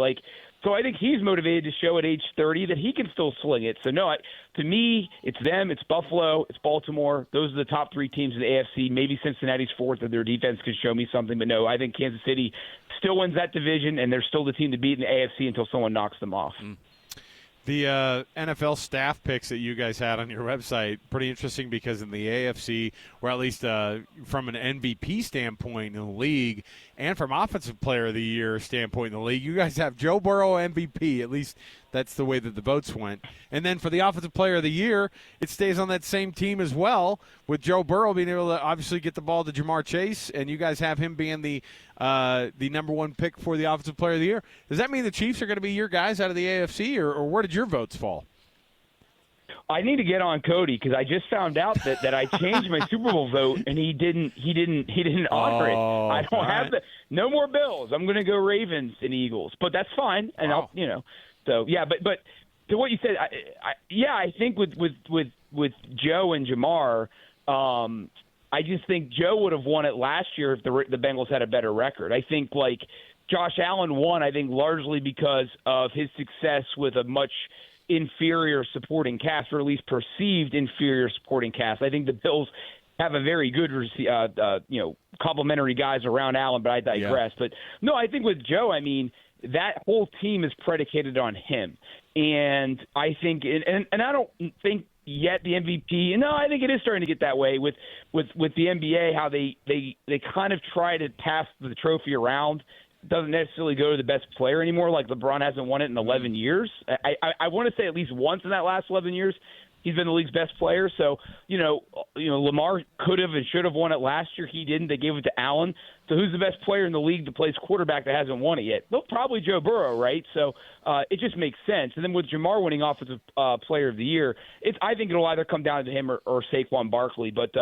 So I think he's motivated to show at age 30 that he can still sling it. So, no, to me, it's them, it's Buffalo, it's Baltimore. Those are the top 3 teams in the AFC. Maybe Cincinnati's fourth, or their defense could show me something. But, no, I think Kansas City still wins that division, and they're still the team to beat in the AFC until someone knocks them off. The NFL staff picks that you guys had on your website, pretty interesting because in the AFC, or at least from an MVP standpoint in the league and from Offensive Player of the Year standpoint in the league, you guys have Joe Burrow MVP. At least that's the way that the votes went. And then for the Offensive Player of the Year, it stays on that same team as well, with Joe Burrow being able to obviously get the ball to Jamar Chase, and you guys have him being the number one pick for the Offensive Player of the Year. Does that mean the Chiefs are going to be your guys out of the AFC, or where did your votes fall? I need to get on Cody because I just found out that I changed my Super Bowl vote and he didn't honor it. I don't have no more Bills. I'm going to go Ravens and Eagles, but that's fine. And wow. So yeah, but to what you said, I think with Joe and Jamar, I just think Joe would have won it last year if the Bengals had a better record. I think like Josh Allen won, I think largely because of his success with a much inferior supporting cast, or at least perceived inferior supporting cast. I think the Bills have a very good, complimentary guys around Allen, but I digress. Yeah. But no, I think with Joe, I mean, that whole team is predicated on him. And I think, and I don't think yet the MVP, no, I think it is starting to get that way with the NBA, how they kind of try to pass the trophy around. Doesn't necessarily go to the best player anymore. Like LeBron hasn't won it in 11 years. I want to say at least once in that last 11 years, he's been the league's best player. So, Lamar could have and should have won it last year. He didn't. They gave it to Allen. So who's the best player in the league that plays quarterback that hasn't won it yet? Well, probably Joe Burrow, right? So it just makes sense. And then with Jamar winning Offensive Player of the Year, I think it'll either come down to him or Saquon Barkley. But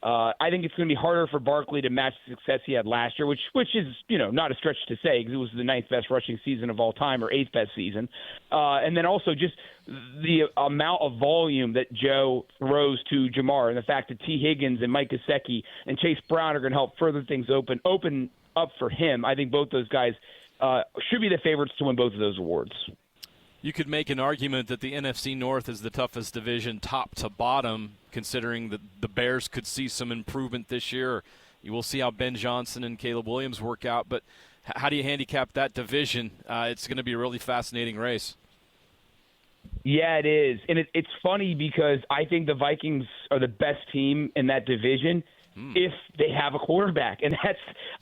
I think it's going to be harder for Barkley to match the success he had last year, which is not a stretch to say because it was the 9th best rushing season of all time or 8th best season. And then also just the amount of volume that Joe throws to Jamar and the fact that T. Higgins and Mike Gesicki and Chase Brown are going to help further things open up for him. I think both those guys should be the favorites to win both of those awards. You could make an argument that the NFC North is the toughest division top to bottom, considering that the Bears could see some improvement this year. You will see how Ben Johnson and Caleb Williams work out, but how do you handicap that division? It's going to be a really fascinating race. Yeah, it is. And it's funny because I think the Vikings are the best team in that division if they have a quarterback. And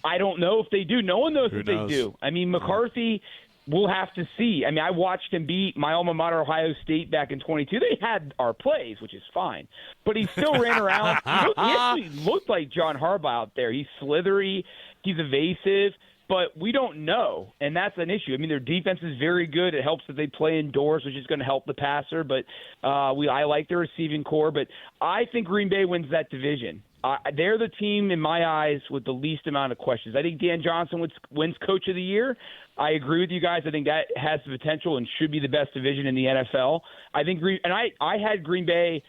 I don't know if they do. No one knows if they do. I mean, McCarthy, we'll have to see. I mean, I watched him beat my alma mater, Ohio State, back in 22. They had our plays, which is fine. But he still ran around. He actually looked like John Harbaugh out there. He's slithery. He's evasive. But we don't know, and that's an issue. I mean, their defense is very good. It helps that they play indoors, which is going to help the passer. But I like their receiving core. But I think Green Bay wins that division. They're the team, in my eyes, with the least amount of questions. I think Dan Johnson wins Coach of the Year. I agree with you guys. I think that has the potential and should be the best division in the NFL. I think I had Green Bay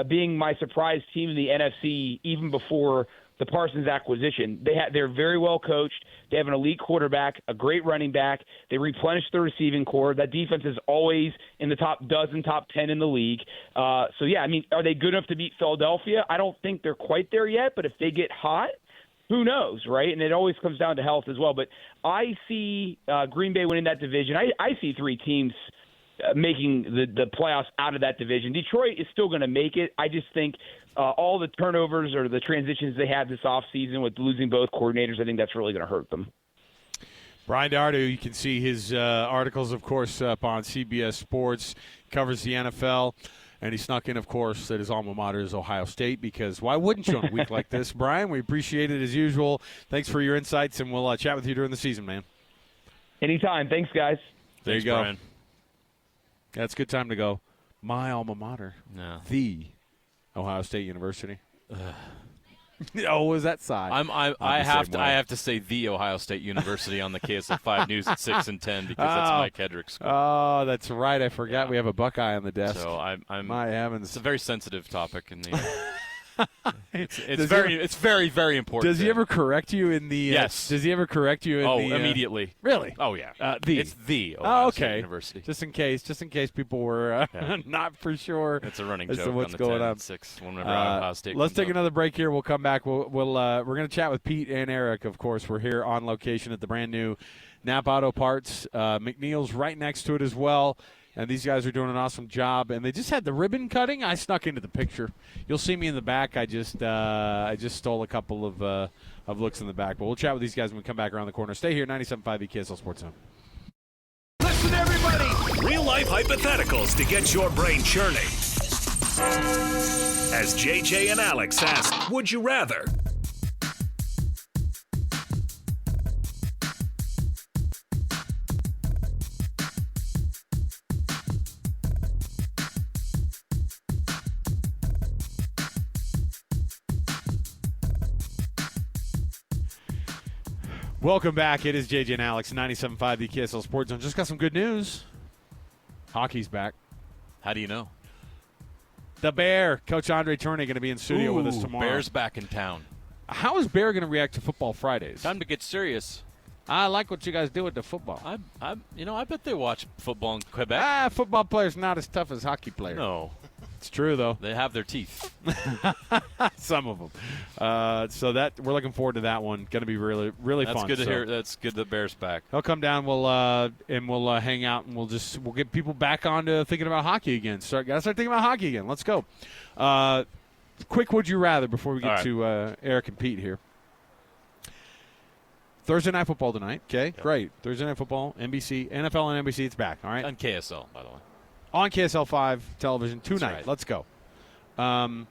being my surprise team in the NFC even before the Parsons acquisition. They're very well coached. They have an elite quarterback, a great running back. They replenish the receiving core. That defense is always in the top 10 in the league. So, yeah, I mean, are they good enough to beat Philadelphia? I don't think they're quite there yet, but if they get hot, who knows, right? And it always comes down to health as well. But I see Green Bay winning that division. I see three teams making the playoffs out of that division. Detroit is still going to make it. I just think all the turnovers or the transitions they had this offseason with losing both coordinators, I think that's really going to hurt them. Bryan DeArdo, you can see his articles, of course, up on CBS Sports, covers the NFL. And he snuck in, of course, that his alma mater is Ohio State, because why wouldn't you on a week like this? Bryan, we appreciate it as usual. Thanks for your insights, and we'll chat with you during the season, man. Anytime. Thanks, guys. There you go. Bryan. That's a good time to go. My alma mater, the Ohio State University. Oh, was that side? I have to say the Ohio State University on the KSL 5 News at 6 and 10 because that's Mike Hedrick's school. Oh, that's right. I forgot we have a Buckeye on the desk. So my heavens, it's a very sensitive topic in the. It's very, very important. Does he ever correct you in the? Yes. Does he ever correct you in the? Oh, immediately. Really? Oh yeah. It's the Ohio State University. Just in case people were not for sure. It's a running as joke to what's on the going 10 on. 6 whenever Ohio State. Let's take up. another break here. We'll come back. We're going to chat with Pete and Eric. Of course, we're here on location at the brand new Napa Auto Parts. McNeil's right next to it as well. And these guys are doing an awesome job. And they just had the ribbon cutting. I snuck into the picture. You'll see me in the back. I just stole a couple of looks in the back. But we'll chat with these guys when we come back around the corner. Stay here, 97.5 KSL Sports Zone. Listen, everybody. Real-life hypotheticals to get your brain churning. As JJ and Alex ask, would you rather? Welcome back. It is JJ and Alex, 97.5 the KSL Sports Zone. Just got some good news. Hockey's back. How do you know? The Bear, Coach Andre Tourney, going to be in studio with us tomorrow. Bear's back in town. How is Bear going to react to football Fridays? Time to get serious. I like what you guys do with the football. I bet they watch football in Quebec. Football players not as tough as hockey players. No. It's true, though. They have their teeth. Some of them. So that we're looking forward to that one. Going to be really, really fun. That's good to hear. That's good that Bear's back. He'll come down. We'll hang out and we'll get people back on to thinking about hockey again. Gotta start thinking about hockey again. Let's go. Quick, would you rather before we get to Eric and Pete here. Thursday night football tonight. Okay, great. Thursday night football, NBC, NFL and NBC. It's back. All right. On KSL, by the way. On KSL 5 television tonight. Right. Let's go. So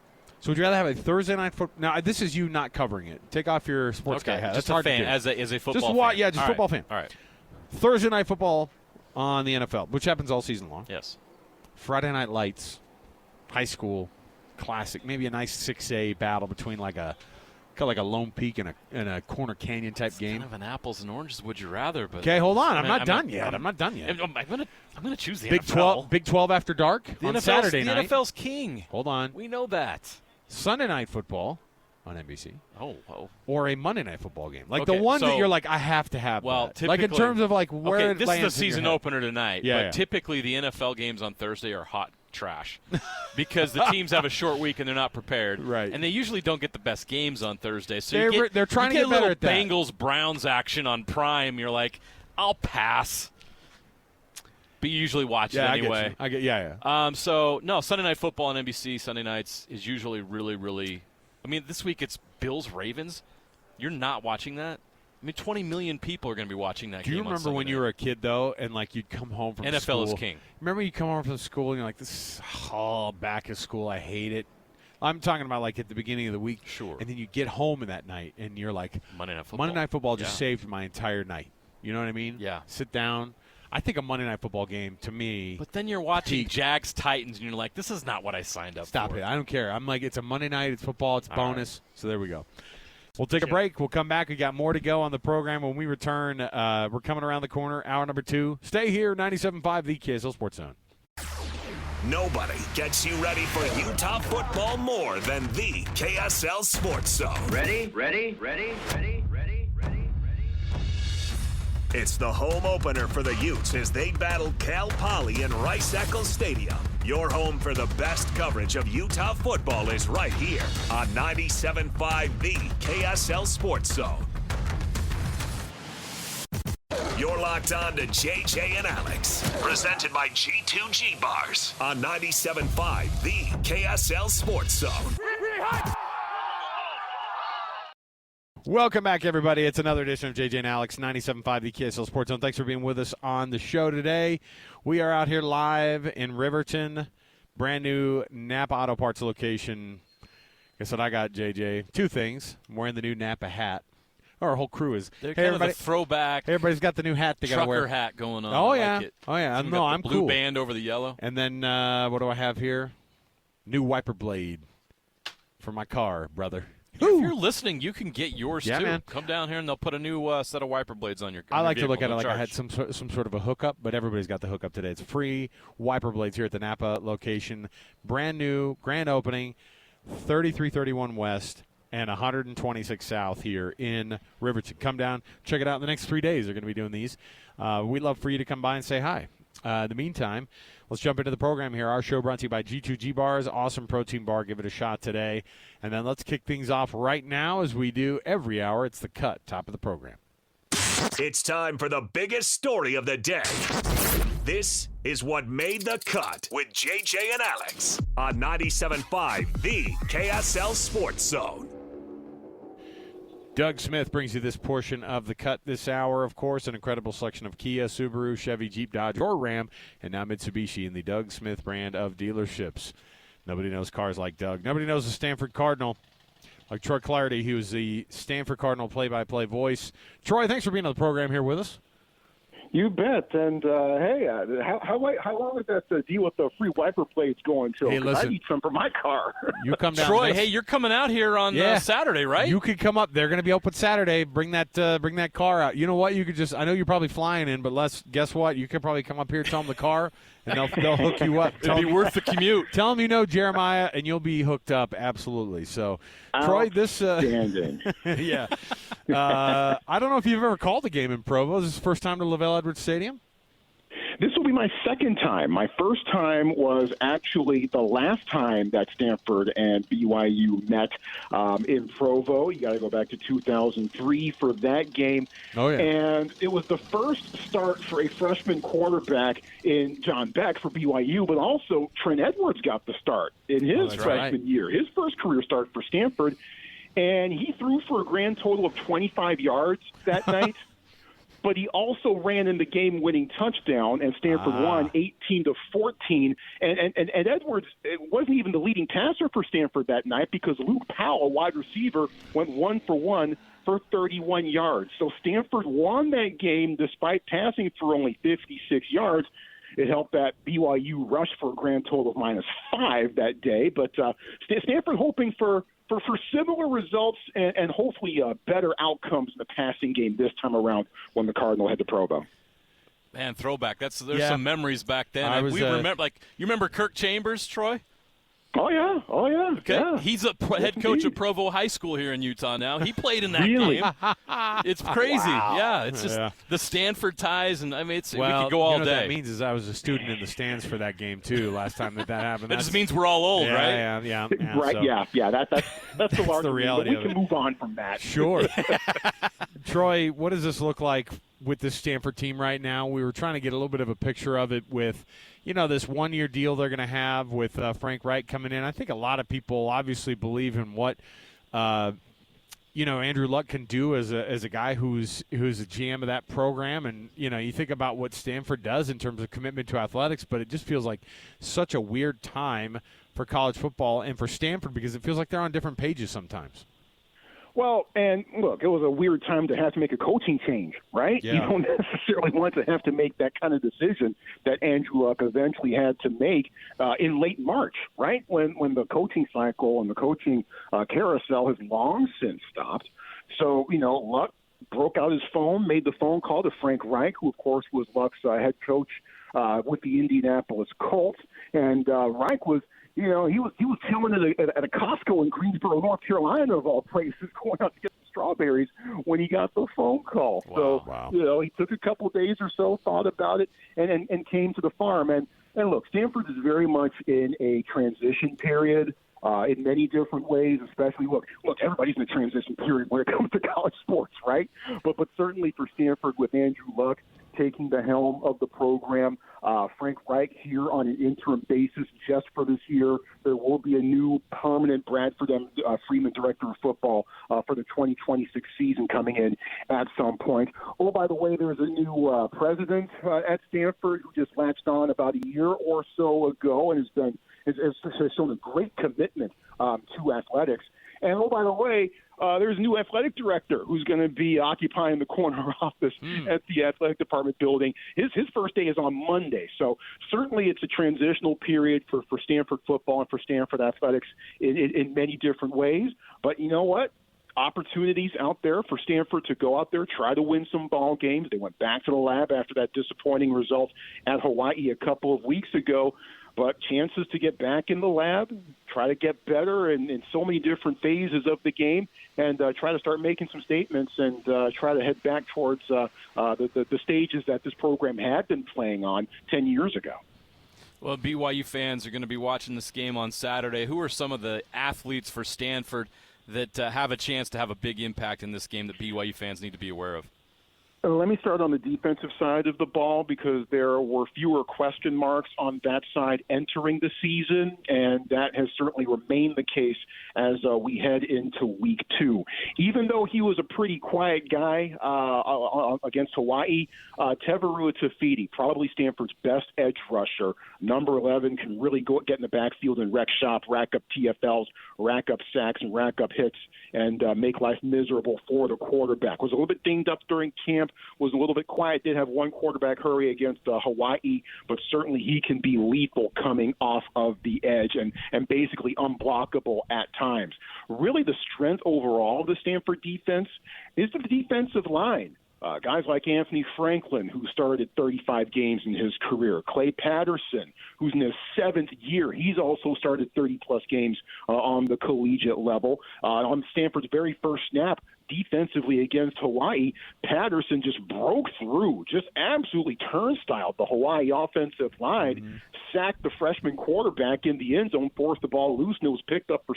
would you rather have a Thursday night football? Now, this is you not covering it. Take off your sports guy hat. Just That's hard a fan, to do. as a football fan. Yeah, just football fan. All right. Thursday night football on the NFL, which happens all season long. Yes. Friday night lights, high school, classic. Maybe a nice 6A battle between like a Lone Peak and a Corner Canyon type it's game. Kind of an apples and oranges. Would you rather? But okay, hold on. I'm not done yet. I'm gonna choose the Big NFL. Big 12 after dark on Saturday night. The NFL's king. Hold on. We know that. Sunday night football on NBC. Oh. Or a Monday night football game. Like the one that you're like, I have to have that. Typically, like in terms of like where it this lands is the season opener tonight. Yeah, typically the NFL games on Thursday are hot trash because the teams have a short week and they're not prepared. Right. And they usually don't get the best games on Thursday. So they're trying to get better at that. Bengals-Browns action on Prime. You're like, I'll pass. But you usually watch it anyway. I get you. So, no, Sunday Night Football on NBC, Sunday nights, is usually really, really – I mean, this week it's Bills-Ravens. You're not watching that? I mean, 20 million people are going to be watching that game. Do you remember when you were a kid, though, and, like, you'd come home from school? NFL is king. Remember you come home from school and you're like, back at school, I hate it. I'm talking about, like, at the beginning of the week. Sure. And then you get home in that night, and you're like, Monday Night Football just saved my entire night. You know what I mean? Yeah. Sit down. I think a Monday Night Football game, to me. But then you're watching Jags-Titans, and you're like, this is not what I signed up for. Stop it. I don't care. I'm like, it's a Monday night. It's football. It's bonus. Right. So there we go. We'll take a break. We'll come back. We got more to go on the program. When we return, we're coming around the corner, hour number 2. Stay here, 97.5, the KSL Sports Zone. Nobody gets you ready for Utah football more than the KSL Sports Zone. Ready? It's the home opener for the Utes as they battle Cal Poly in Rice-Eccles Stadium. Your home for the best coverage of Utah football is right here on 97.5 the KSL Sports Zone. You're locked on to JJ and Alex, presented by G2G Bars on 97.5 the KSL Sports Zone. Welcome back, everybody. It's another edition of JJ and Alex, 97.5 the KSL Sports Zone. Thanks for being with us on the show today. We are out here live in Riverton, brand new Napa Auto Parts location. Guess what I got, JJ? 2 things. I'm wearing the new Napa hat. Our whole crew is. They're kind of a throwback. Everybody's got the new hat they got to wear. Trucker hat going on. Oh, I yeah. like it. Oh, yeah. No, I'm blue cool. band over the yellow. And then what do I have here? New wiper blade for my car, brother. If you're listening, you can get yours, too. Man. Come down here, and they'll put a new set of wiper blades on your car. I like to look at it like I had some sort of a hookup, but everybody's got the hookup today. It's free wiper blades here at the Napa location. Brand new, grand opening, 3331 West and 126 South here in Riverton. Come down, check it out in the next 3 days. They're going to be doing these. We'd love for you to come by and say hi. In the meantime, let's jump into the program here. Our show brought to you by G2G Bars. Awesome protein bar. Give it a shot today. And then let's kick things off right now as we do every hour. It's The Cut, top of the program. It's time for the biggest story of the day. This is what made the cut with JJ and Alex on 97.5, the KSL Sports Zone. Doug Smith brings you this portion of the cut this hour. Of course, an incredible selection of Kia, Subaru, Chevy, Jeep, Dodge, or Ram, and now Mitsubishi in the Doug Smith brand of dealerships. Nobody knows cars like Doug. Nobody knows the Stanford Cardinal like Troy Clardy, who is the Stanford Cardinal play-by-play voice. Troy, thanks for being on the program here with us. You bet. And, hey, how long is that deal with the free wiper blades going till? Hey, listen, I need some for my car. You come down. Troy, hey, you're coming out here on Saturday, right? You could come up. They're going to be open Saturday. Bring that car out. You know what? You could just – I know you're probably flying in, but guess what? You could probably come up here, tell them the car, and they'll hook you up. It'd be worth the commute. Tell them you know Jeremiah, and you'll be hooked up absolutely. So, Troy, this yeah. I don't know if you've ever called a game in Provo. Is this the first time to Lavelle Edwards Stadium? This will be my second time. My first time was actually the last time that Stanford and BYU met in Provo. You got to go back to 2003 for that game. Oh, yeah. And it was the first start for a freshman quarterback in John Beck for BYU, but also Trent Edwards got the start in his freshman year, his first career start for Stanford. And he threw for a grand total of 25 yards that night. But he also ran in the game-winning touchdown, and Stanford won 18-14. And Edwards wasn't even the leading passer for Stanford that night because Luke Powell, a wide receiver, went 1 for 1 for 31 yards. So Stanford won that game despite passing for only 56 yards. It helped that BYU rush for a grand total of -5 that day. But Stanford hoping for similar results and hopefully better outcomes in the passing game this time around when the Cardinal head to Provo. Man, throwback. There's some memories back then. We remember, you remember Kirk Chambers, Troy? Oh yeah. Okay, yeah. He's a head coach of Provo High School here in Utah now. He played in that game. It's crazy. Wow. Yeah, it's just the Stanford ties, and I mean, we could go all day. What day. that means is I was a student in the stands for that game too. Last time that happened. That just means we're all old, right? Yeah. Right. So. Yeah. That's the larger the reality. We can move on from that. Sure. Troy, what does this look like with this Stanford team right now? We were trying to get a little bit of a picture of it with, this one-year deal they're going to have with Frank Reich coming in. I think a lot of people obviously believe in what, Andrew Luck can do as a guy who's a GM of that program. And, you think about what Stanford does in terms of commitment to athletics, but it just feels like such a weird time for college football and for Stanford because it feels like they're on different pages sometimes. Well, and look, it was a weird time to have to make a coaching change, right? Yeah. You don't necessarily want to have to make that kind of decision that Andrew Luck eventually had to make in late March, right? When the coaching cycle and the coaching carousel has long since stopped. So, Luck broke out his phone, made the phone call to Frank Reich, who, of course, was Luck's head coach with the Indianapolis Colts. And Reich was he was chilling at a Costco in Greensboro, North Carolina, of all places, going out to get some strawberries when he got the phone call. Wow. So, he took a couple of days or so, thought about it, and came to the farm. And look, Stanford is very much in a transition period in many different ways, especially, look, everybody's in a transition period when it comes to college sports, right? But certainly for Stanford with Andrew Luck taking the helm of the program, Frank Reich here on an interim basis just for this year. There will be a new permanent Bradford Freeman director of football for the 2026 season coming in at some point. Oh, by the way, there's a new president at Stanford who just latched on about a year or so ago and has shown a great commitment to athletics. And, oh, by the way, there's a new athletic director who's going to be occupying the corner office at the athletic department building. His first day is on Monday. So certainly it's a transitional period for Stanford football and for Stanford athletics in many different ways. But you know what? Opportunities out there for Stanford to go out there, try to win some ball games. They went back to the lab after that disappointing result at Hawaii a couple of weeks ago. But chances to get back in the lab, try to get better in so many different phases of the game, and try to start making some statements and try to head back towards the stages that this program had been playing on 10 years ago. Well, BYU fans are going to be watching this game on Saturday. Who are some of the athletes for Stanford that have a chance to have a big impact in this game that BYU fans need to be aware of? Let me start on the defensive side of the ball because there were fewer question marks on that side entering the season, and that has certainly remained the case as we head into week 2. Even though he was a pretty quiet guy against Hawaii, Tevaru Tafiti, probably Stanford's best edge rusher, number 11, can really get in the backfield and wreck shop, rack up TFLs, rack up sacks, and rack up hits, and make life miserable for the quarterback. Was a little bit dinged up during camp, was a little bit quiet, did have one quarterback hurry against Hawaii, but certainly he can be lethal coming off of the edge and basically unblockable at times. Really the strength overall of the Stanford defense is the defensive line. Guys like Anthony Franklin, who started 35 games in his career. Clay Patterson, who's in his 7th year. He's also started 30-plus games on the collegiate level. On Stanford's very first snap, defensively against Hawaii, Patterson just broke through, just absolutely turnstiled the Hawaii offensive line, sacked the freshman quarterback in the end zone, forced the ball loose, and it was picked up by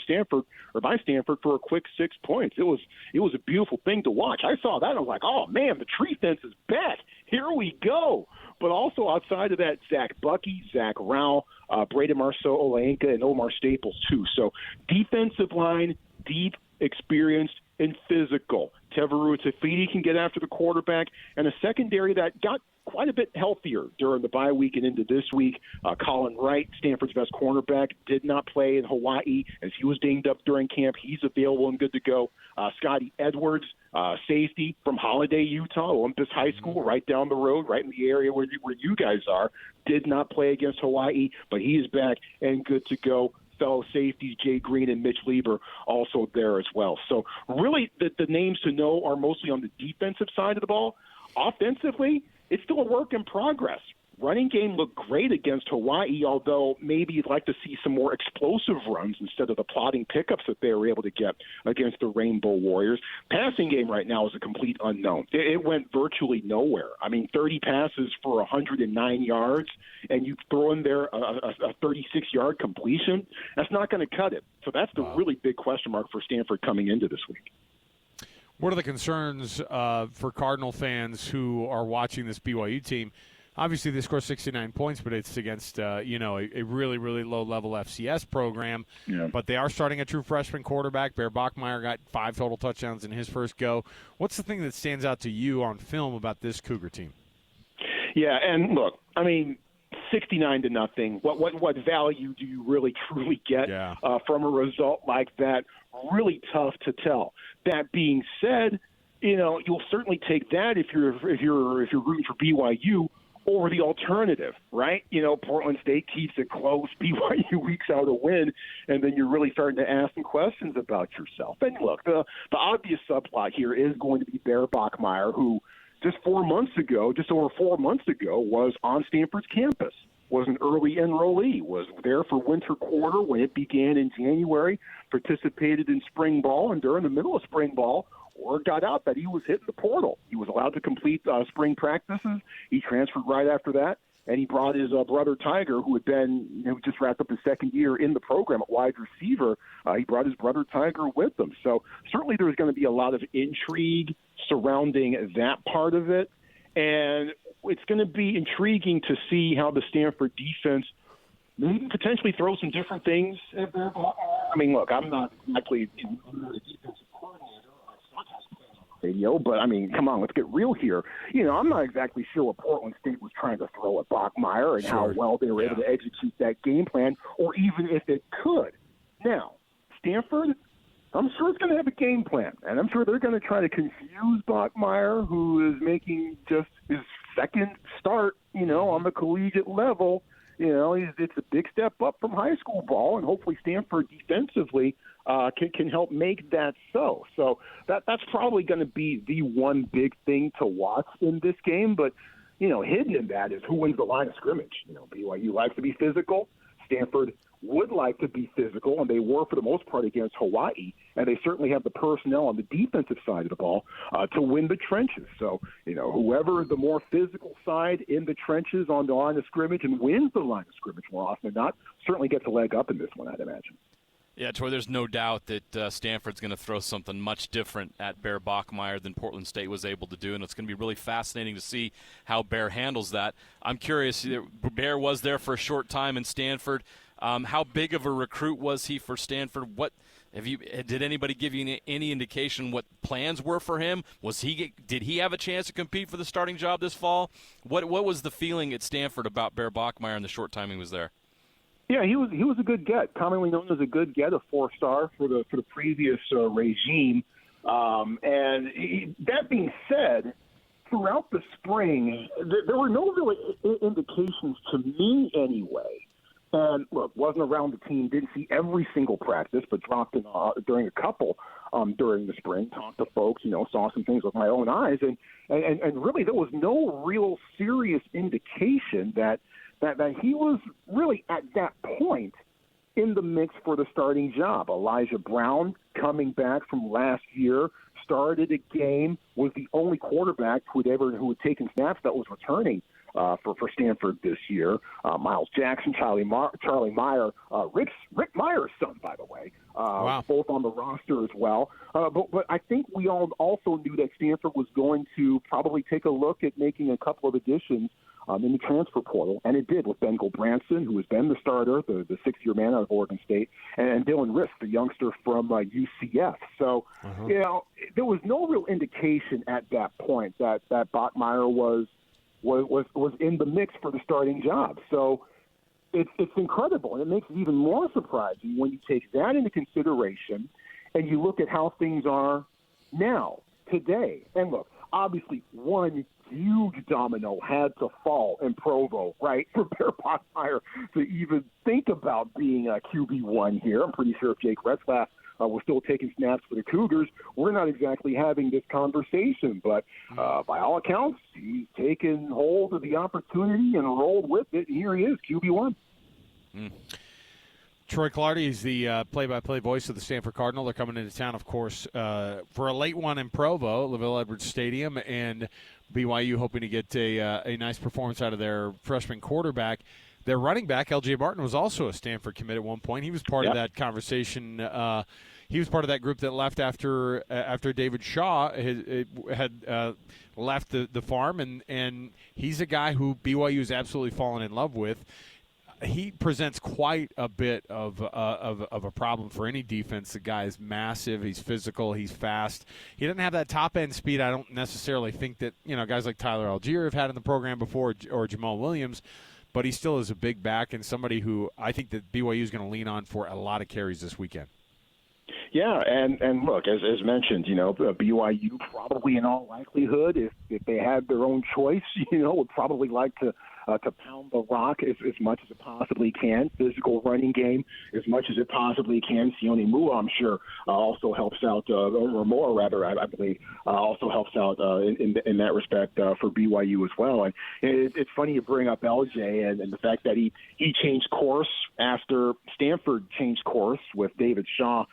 Stanford for a quick 6 points. It was a beautiful thing to watch. I saw that, and I was like, oh, man, the tree fence is back. Here we go. But also outside of that, Zach Bucky, Zach Rao, Braden Marceau Olaenka, and Omar Staples, too. So defensive line, deep, experienced, and physical. Tevaru Tafiti can get after the quarterback, and a secondary that got quite a bit healthier during the bye week and into this week. Colin Wright, Stanford's best cornerback, did not play in Hawaii as he was dinged up during camp. He's available and good to go. Scotty Edwards, safety from Holiday, Utah, Olympus High School, right down the road, right in the area where you guys are, did not play against Hawaii, but he is back and good to go. Fellow safeties, Jay Green and Mitch Lieber, also there as well. So really the names to know are mostly on the defensive side of the ball. Offensively, it's still a work in progress. Running game looked great against Hawaii, although maybe you'd like to see some more explosive runs instead of the plodding pickups that they were able to get against the Rainbow Warriors. Passing game right now is a complete unknown. It went virtually nowhere. I mean, 30 passes for 109 yards, and you throw in there a 36-yard completion. That's not going to cut it. So that's the really big question mark for Stanford coming into this week. What are the concerns for Cardinal fans who are watching this BYU team? Obviously, they score 69 points, but it's against a really, really low-level FCS program. Yeah. But they are starting a true freshman quarterback. Bear Bachmeier got 5 total touchdowns in his first go. What's the thing that stands out to you on film about this Cougar team? Yeah, and look, I mean, 69-0. What value do you really truly get from a result like that? Really tough to tell. That being said, you'll certainly take that if you're rooting for BYU over the alternative, right? Portland State keeps it close, BYU weeks out a win, and then you're really starting to ask some questions about yourself. And look, the obvious subplot here is going to be Bear Bachmeier, who just over 4 months ago, was on Stanford's campus, was an early enrollee, was there for winter quarter when it began in January, participated in spring ball, and during the middle of spring ball, word got out that he was hitting the portal. He was allowed to complete spring practices. He transferred right after that, and he brought his brother Tiger, who had been just wrapped up his second year in the program at wide receiver. He brought his brother Tiger with him. So certainly there's going to be a lot of intrigue surrounding that part of it, and it's going to be intriguing to see how the Stanford defense maybe potentially throw some different things at their ball. I mean, look, I'm not exactly the defensive coordinator radio, but I mean, come on, let's get real here. I'm not exactly sure what Portland State was trying to throw at Bachmeier and how well they were able to execute that game plan, or even if it could. Now, Stanford, I'm sure it's going to have a game plan, and I'm sure they're going to try to confuse Bachmeier, who is making just his second start, on the collegiate level. It's a big step up from high school ball, and hopefully Stanford defensively can help make that so. So that's probably going to be the one big thing to watch in this game. But, hidden in that is who wins the line of scrimmage. BYU likes to be physical. Stanford would like to be physical, and they were for the most part against Hawaii, and they certainly have the personnel on the defensive side of the ball to win the trenches. So, whoever the more physical side in the trenches on the line of scrimmage and wins the line of scrimmage more often than not certainly gets a leg up in this one, I'd imagine. Yeah, Troy, there's no doubt that Stanford's going to throw something much different at Bear Bachmeier than Portland State was able to do, and it's going to be really fascinating to see how Bear handles that. I'm curious, Bear was there for a short time in Stanford. How big of a recruit was he for Stanford? Did anybody give you any indication what plans were for him? Did he have a chance to compete for the starting job this fall? What was the feeling at Stanford about Bear Bachmeier in the short time he was there? Yeah, he was a good get, commonly known as a good get, a 4-star for the previous regime. That being said, throughout the spring, there were no real indications to me anyway. And look, wasn't around the team, didn't see every single practice, but dropped in during a couple during the spring, talked to folks, saw some things with my own eyes, and really there was no real serious indication that he was really at that point in the mix for the starting job. Elijah Brown, coming back from last year, started a game, was the only quarterback who had taken snaps that was returning for Stanford this year. Miles Jackson, Charlie Meyer, Rick Meyer's son, by the way, wow. Both on the roster as well. But I think we all also knew that Stanford was going to probably take a look at making a couple of additions in the transfer portal, and it did with Ben Branson, who has been the starter, the sixth-year man out of Oregon State, and Dylan Risk, the youngster from UCF. So, there was no real indication at that point that Bachmeier was in the mix for the starting job. So it's incredible, and it makes it even more surprising when you take that into consideration and you look at how things are now, today. And look, obviously one huge domino had to fall in Provo, right, for Bear Bachmeier to even think about being a QB1 here. I'm pretty sure if Jake Retzlaff was still taking snaps for the Cougars, we're not exactly having this conversation. But by all accounts, he's taken hold of the opportunity and rolled with it. And here he is, QB1. Troy Clardy is the play-by-play voice of the Stanford Cardinal. They're coming into town, of course, for a late one in Provo, LaVelle Edwards Stadium, and BYU hoping to get a nice performance out of their freshman quarterback. Their running back, L.J. Martin, was also a Stanford commit at one point. He was part of that conversation. He was part of that group that left after David Shaw had left the farm, and he's a guy who BYU has absolutely fallen in love with. He presents quite a bit of a problem for any defense. The guy is massive. He's physical. He's fast. He doesn't have that top-end speed. I don't necessarily think that guys like Tyler Algier have had in the program before, or Jamal Williams, but he still is a big back and somebody who I think that BYU is going to lean on for a lot of carries this weekend. Yeah, and look, as mentioned, BYU probably in all likelihood, if they had their own choice, would probably like to pound the rock as much as it possibly can. Physical running game as much as it possibly can. Sione Mua, I'm sure, also helps out, or more rather, I believe, also helps out in that respect for BYU as well. And it's funny you bring up LJ and the fact that he changed course after Stanford changed course with David Shaw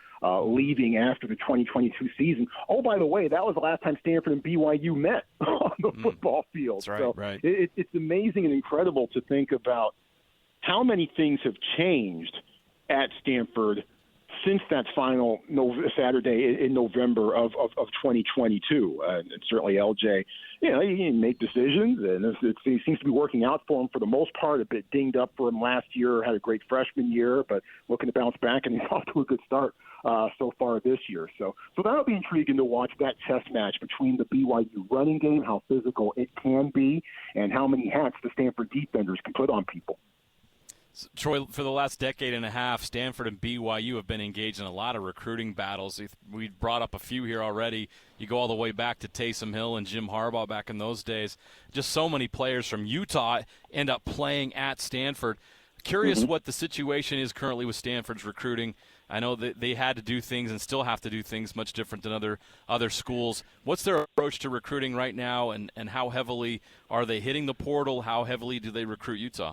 leaving after the 2022 season. Oh, by the way, that was the last time Stanford and BYU met on the football field. That's right, so right. It's amazing and incredible to think about how many things have changed at Stanford since that final Saturday in November of 2022. And certainly LJ, he can make decisions, and it seems to be working out for him for the most part. A bit dinged up for him last year, had a great freshman year, but looking to bounce back, and he's off to a good start so far this year. So that'll be intriguing to watch that chess match between the BYU running game, how physical it can be, and how many hats the Stanford defenders can put on people. Troy, for the last decade and a half, Stanford and BYU have been engaged in a lot of recruiting battles. We brought up a few here already. You go all the way back to Taysom Hill and Jim Harbaugh back in those days. Just so many players from Utah end up playing at Stanford. Curious what the situation is currently with Stanford's recruiting. I know that they had to do things and still have to do things much different than other schools. What's their approach to recruiting right now, and how heavily are they hitting the portal? How heavily do they recruit Utah?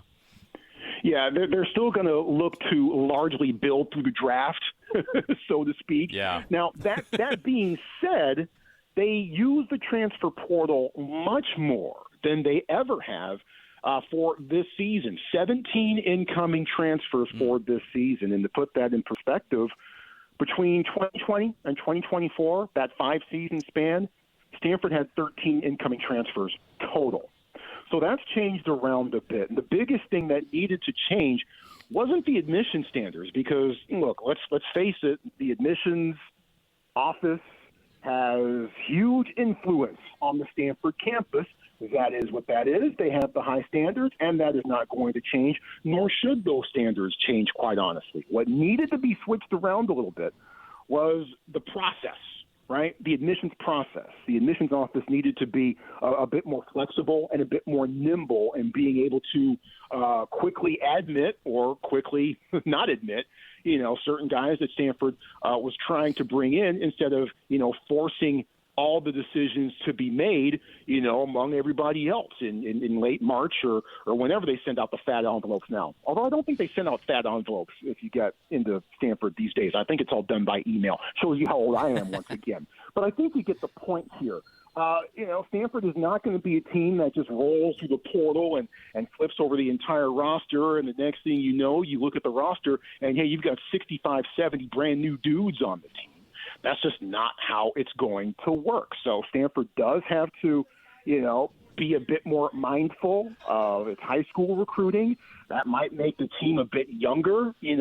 Yeah, they're still going to look to largely build through the draft, so to speak. Yeah. Now, that being said, they use the transfer portal much more than they ever have for this season. 17 incoming transfers for this season. And to put that in perspective, between 2020 and 2024, that 5-season span, Stanford had 13 incoming transfers total. So that's changed around a bit. And the biggest thing that needed to change wasn't the admission standards because, look, let's face it, the admissions office has huge influence on the Stanford campus. That is what that is. They have the high standards, and that is not going to change, nor should those standards change, quite honestly. What needed to be switched around a little bit was the process, right? The admissions process. The admissions office needed to be a bit more flexible and a bit more nimble in being able to quickly admit or quickly not admit, certain guys that Stanford was trying to bring in instead of, forcing all the decisions to be made, among everybody else in late March or whenever they send out the fat envelopes now. Although I don't think they send out fat envelopes if you get into Stanford these days. I think it's all done by email. Shows you how old I am once again. But I think you get the point here. Stanford is not going to be a team that just rolls through the portal and flips over the entire roster, and the next thing you know, you look at the roster, and, hey, you've got 65, 70 brand-new dudes on the team. That's just not how it's going to work. So Stanford does have to, be a bit more mindful of its high school recruiting. That might make the team a bit younger, in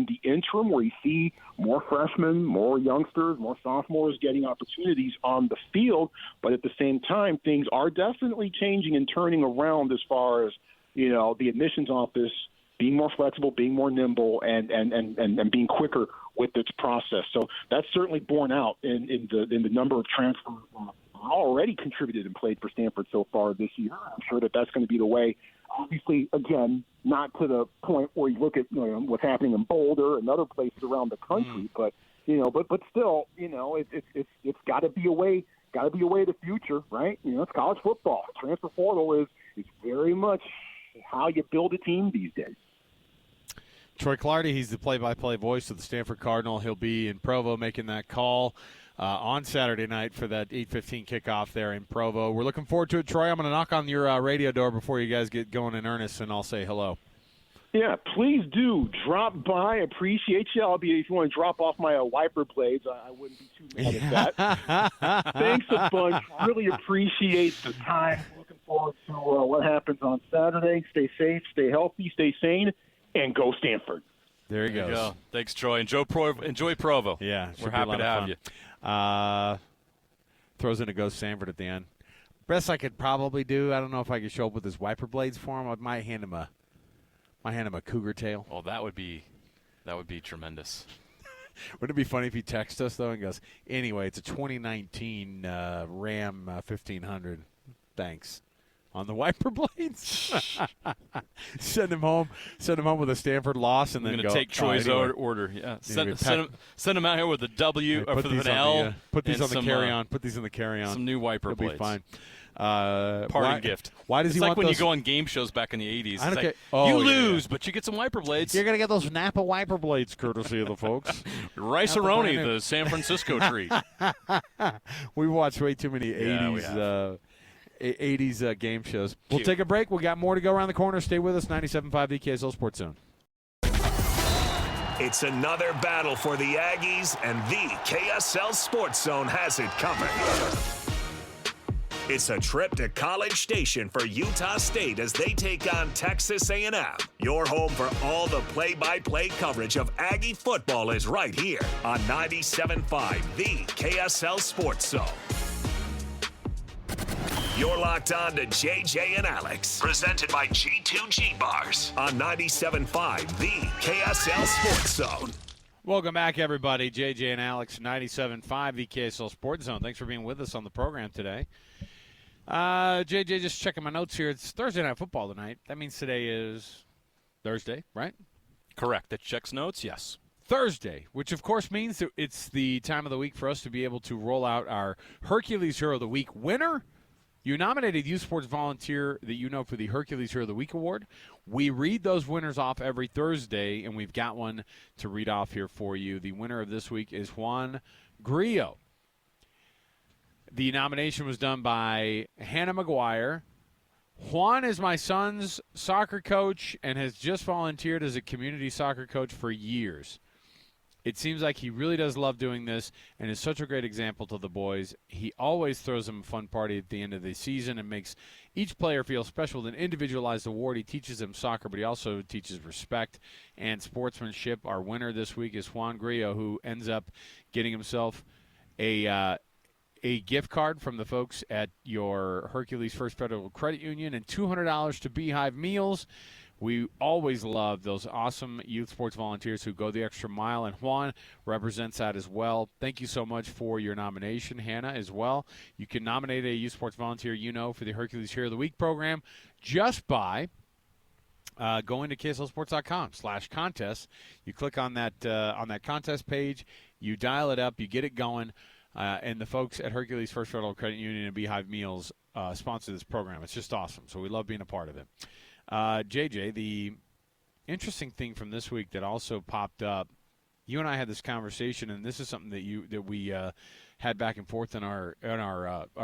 the interim where you see more freshmen, more youngsters, more sophomores getting opportunities on the field. But at the same time, things are definitely changing and turning around as far as, the admissions office being more flexible, being more nimble, and being quicker with its process. So that's certainly borne out in the number of transfers already contributed and played for Stanford so far this year. I'm sure that's going to be the way. Obviously, again, not to the point where you look at what's happening in Boulder and other places around the country, but still, it's got to be a way. Got to be a way to the future, right? It's college football. Transfer portal is very much how you build a team these days. Troy Clardy, he's the play-by-play voice of the Stanford Cardinal. He'll be in Provo making that call on Saturday night for that 8:15 kickoff there in Provo. We're looking forward to it, Troy. I'm going to knock on your radio door before you guys get going in earnest, and I'll say hello. Yeah, please do drop by. Appreciate you. I'll be, if you want to drop off my wiper blades, I wouldn't be too mad at that. Thanks a bunch. Really appreciate the time. Looking forward to what happens on Saturday. Stay safe, stay healthy, stay sane, and go Stanford. There he goes. Go. Thanks, Troy. Enjoy Provo. Yeah, we're happy to have you. Throws in a go Stanford at the end. Best I could probably do. I don't know if I could show up with his wiper blades for him. I might hand him a cougar tail. Oh, that would be tremendous. Wouldn't it be funny if he texts us though and goes, "Anyway, it's a 2019 Ram 1500. Thanks." On the wiper blades. Send him home with aStanford loss, and then I'm going to take Troy's order. Yeah, send him out here with a W or with an L. Put these on the carry-on. Put these on the carry-on. Some new wiper blades. It'll be fine. Parting gift. Why does it's he like want when those? You go on game shows back in the 80s. It's like, you lose, but you get some wiper blades. You're going to get those Napa wiper blades, courtesy of the folks. Rice-A-Roni, the San Francisco treat. We watched way too many 80s game shows. We'll take a break. We got more to go around the corner. Stay with us. 97.5 the KSL Sports Zone. It's another battle for the Aggies, and the KSL Sports Zone has it covered. It's a trip to College Station for Utah State as they take on Texas A&M. Your home for all the play-by-play coverage of Aggie football is right here on 97.5 the KSL Sports Zone. You're locked on to JJ and Alex, presented by G2G Bars on 97.5 the KSL Sports Zone. Welcome back, everybody. JJ and Alex, 97.5 the KSL Sports Zone. Thanks for being with us on the program today. JJ, just checking my notes here. It's Thursday Night Football tonight. That means today is Thursday, right? Correct. That checks notes, yes. Thursday, which of course means that it's the time of the week for us to be able to roll out our Hercules Hero of the Week winner. You nominated Youth Sports Volunteer that you know for the Hercules Hero of the Week award. We read those winners off every Thursday, and we've got one to read off here for you. The winner of this week is Juan Grillo. The nomination was done by Hannah McGuire, Juan is my son's soccer coach and has just volunteered as a community soccer coach for years. It seems like he really does love doing this and is such a great example to the boys. He always throws them a fun party at the end of the season and makes each player feel special with an individualized award. He teaches them soccer, but he also teaches respect and sportsmanship. Our winner this week is Juan Grillo, who ends up getting himself a gift card from the folks at your Hercules First Federal Credit Union and $200 to Beehive Meals. We always love those awesome youth sports volunteers who go the extra mile, and Juan represents that as well. Thank you so much for your nomination, Hannah, as well. You can nominate a youth sports volunteer for the Hercules Hero of the Week program just by going to KSLSports.com/contest. You click on that contest page, you dial it up, you get it going, and the folks at Hercules First Federal Credit Union and Beehive Meals sponsor this program. It's just awesome, so we love being a part of it. JJ, the interesting thing from this week that also popped up, you and I had this conversation, and this is something that we had back and forth in our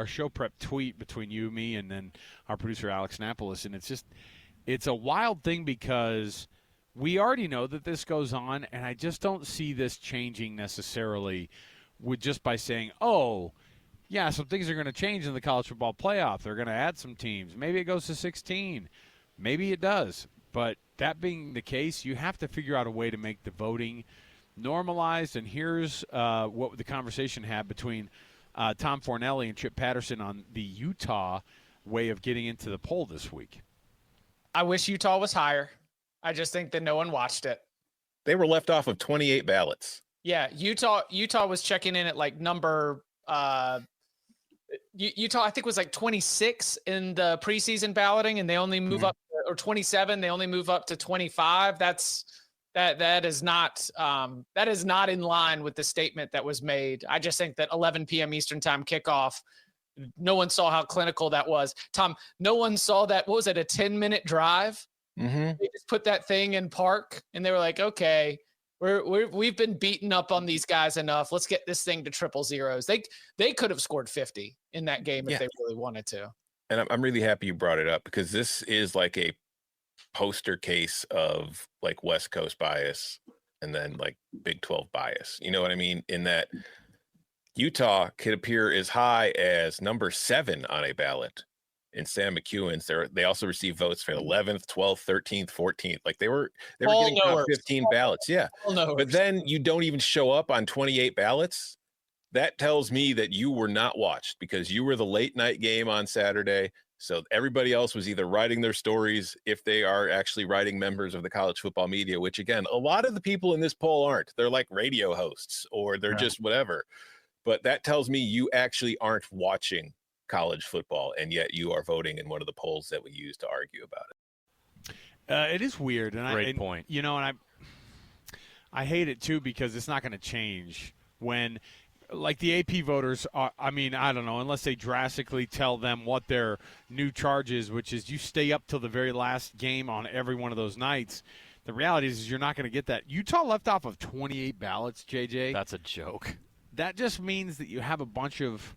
show prep tweet between you, me, and then our producer Alex Napolis, and it's a wild thing because we already know that this goes on, and I just don't see this changing necessarily just by saying, oh, yeah, some things are going to change in the college football playoff. They're going to add some teams. Maybe it goes to 16. Maybe it does, but that being the case, you have to figure out a way to make the voting normalized, and here's what the conversation had between Tom Fornelli and Chip Patterson on the Utah way of getting into the poll this week. I wish Utah was higher. I just think that no one watched it. They were left off of 28 ballots. Yeah, Utah was checking in at like number Utah, I think, was like 26 in the preseason balloting, and they only move up, or 27. They only move up to 25. That is not in line with the statement that was made. I just think that 11 p.m. Eastern time kickoff, no one saw how clinical that was. Tom, no one saw that. What was it? A 10-minute drive. Mm-hmm. They just put that thing in park, and they were like, okay, we've been beaten up on these guys enough. Let's get this thing to triple zeros. They could have scored 50 in that game if they really wanted to. And I'm really happy you brought it up, because this is like a poster case of like West Coast bias and then like Big 12 bias. You know what I mean? In that Utah could appear as high as number 7 on a ballot in Sam McEwen's. They also received votes for 11th, 12th, 13th, 14th. Like they were getting top 15 ballots. Yeah. But then you don't even show up on 28 ballots. That tells me that you were not watched, because you were the late night game on Saturday. So everybody else was either writing their stories, if they are actually writing members of the college football media, which again, a lot of the people in this poll aren't. They're like radio hosts, or they're just whatever. But that tells me you actually aren't watching college football, and yet you are voting in one of the polls that we use to argue about it. It is weird. And Great point. You know, and I hate it too, because it's not going to change when – like the AP voters are, I mean, I don't know, unless they drastically tell them what their new charge is, which is you stay up till the very last game on every one of those nights. The reality is you're not going to get that. Utah left off of 28 ballots, JJ. That's a joke. That just means that you have a bunch of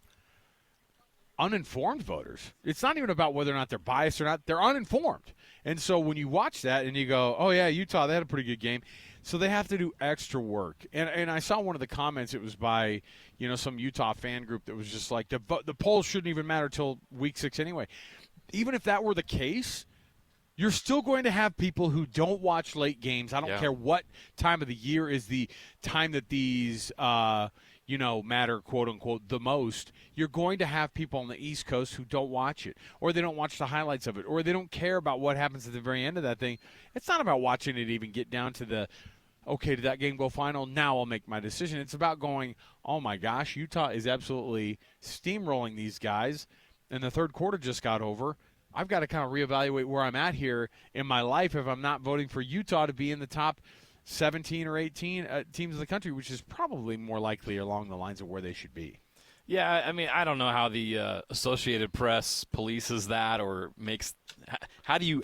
uninformed voters. It's not even about whether or not they're biased or not. They're uninformed. And so when you watch that and you go, oh, yeah, Utah, they had a pretty good game. So they have to do extra work. And I saw one of the comments, it was by, some Utah fan group that was just like, the polls shouldn't even matter till week 6 anyway. Even if that were the case, you're still going to have people who don't watch late games. I don't care what time of the year is the time that these matter, quote unquote, the most. You're going to have people on the East Coast who don't watch it, or they don't watch the highlights of it, or they don't care about what happens at the very end of that thing. It's not about watching it even get down to the, okay, did that game go final? Now I'll make my decision. It's about going, oh my gosh, Utah is absolutely steamrolling these guys, and the third quarter just got over. I've got to kind of reevaluate where I'm at here in my life if I'm not voting for Utah to be in the top 17 or 18 teams in the country, which is probably more likely along the lines of where they should be. Yeah, I mean, I don't know how the Associated Press polices that or makes. How do you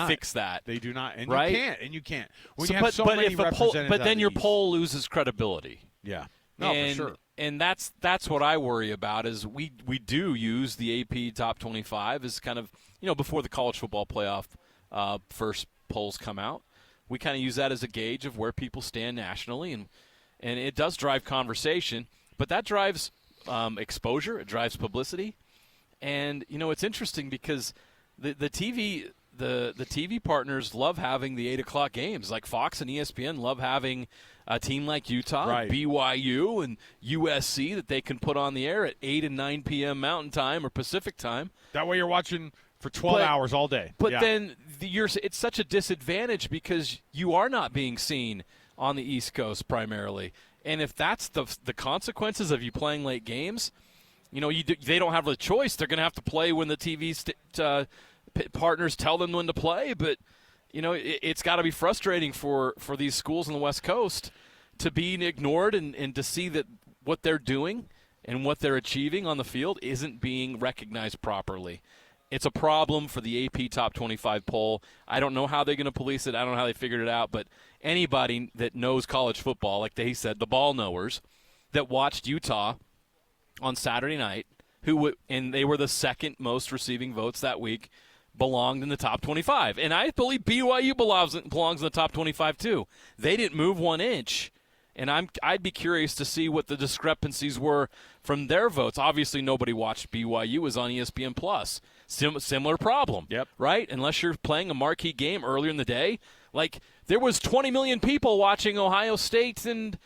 fix that? They do not, and right? You can't. When you have so many representatives, but then your poll loses credibility. Yeah, no, for sure. And that's what I worry about is we do use the AP top 25 as kind of, before the college football playoff first polls come out. We kind of use that as a gauge of where people stand nationally, and it does drive conversation, but that drives exposure, it drives publicity. And, it's interesting because the TV partners love having the 8 o'clock games. Like Fox and ESPN love having a team like Utah, right. BYU, and USC that they can put on the air at 8 and 9 p.m. Mountain Time or Pacific Time. That way you're watching for 12 hours all day. But then it's such a disadvantage because you are not being seen on the East Coast primarily. And if that's the consequences of you playing late games, they don't have a choice. They're going to have to play when the TV partners tell them when to play. But, it's got to be frustrating for these schools on the West Coast to be ignored and to see that what they're doing and what they're achieving on the field isn't being recognized properly. It's a problem for the AP Top 25 poll. I don't know how they're going to police it. I don't know how they figured it out. But anybody that knows college football, like they said, the ball knowers, that watched Utah on Saturday night, and they were the second most receiving votes that week, belonged in the top 25. And I believe BYU belongs in the top 25 too. They didn't move 1 inch. And I'd be curious to see what the discrepancies were from their votes. Obviously, nobody watched BYU. It was on ESPN Plus. Similar problem, right? Unless you're playing a marquee game earlier in the day. Like, there was 20 million people watching Ohio State and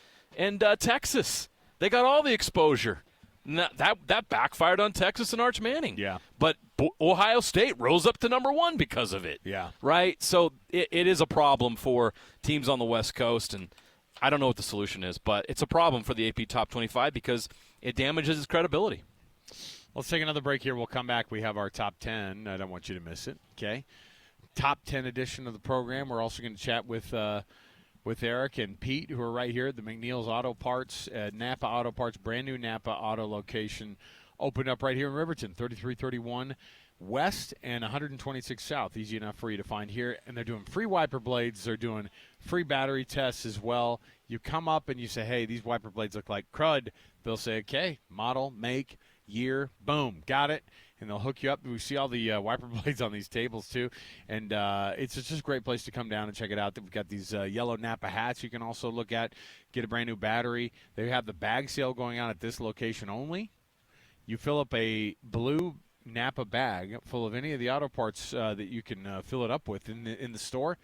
Texas. They got all the exposure. That backfired on Texas and Arch Manning. Yeah. But Ohio State rose up to number 1 because of it. Yeah. Right? So it is a problem for teams on the West Coast, and I don't know what the solution is, but it's a problem for the AP Top 25 because it damages its credibility. Let's take another break here. We'll come back. We have our top 10. I don't want you to miss it, okay? Top 10 edition of the program. We're also going to chat with Eric and Pete, who are right here at the McNeil's Auto Parts, Napa Auto Parts, brand new Napa Auto location, opened up right here in Riverton, 3331 West and 126 South. Easy enough for you to find here. And they're doing free wiper blades. They're doing free battery tests as well. You come up and you say, hey, these wiper blades look like crud. They'll say, okay, model, make, year, boom, got it. And they'll hook you up. We see all the wiper blades on these tables, too. And it's just a great place to come down and check it out. We've got these yellow Napa hats you can also look at, get a brand new battery. They have the bag sale going on at this location only. You fill up a blue Napa bag full of any of the auto parts that you can fill it up with in the store,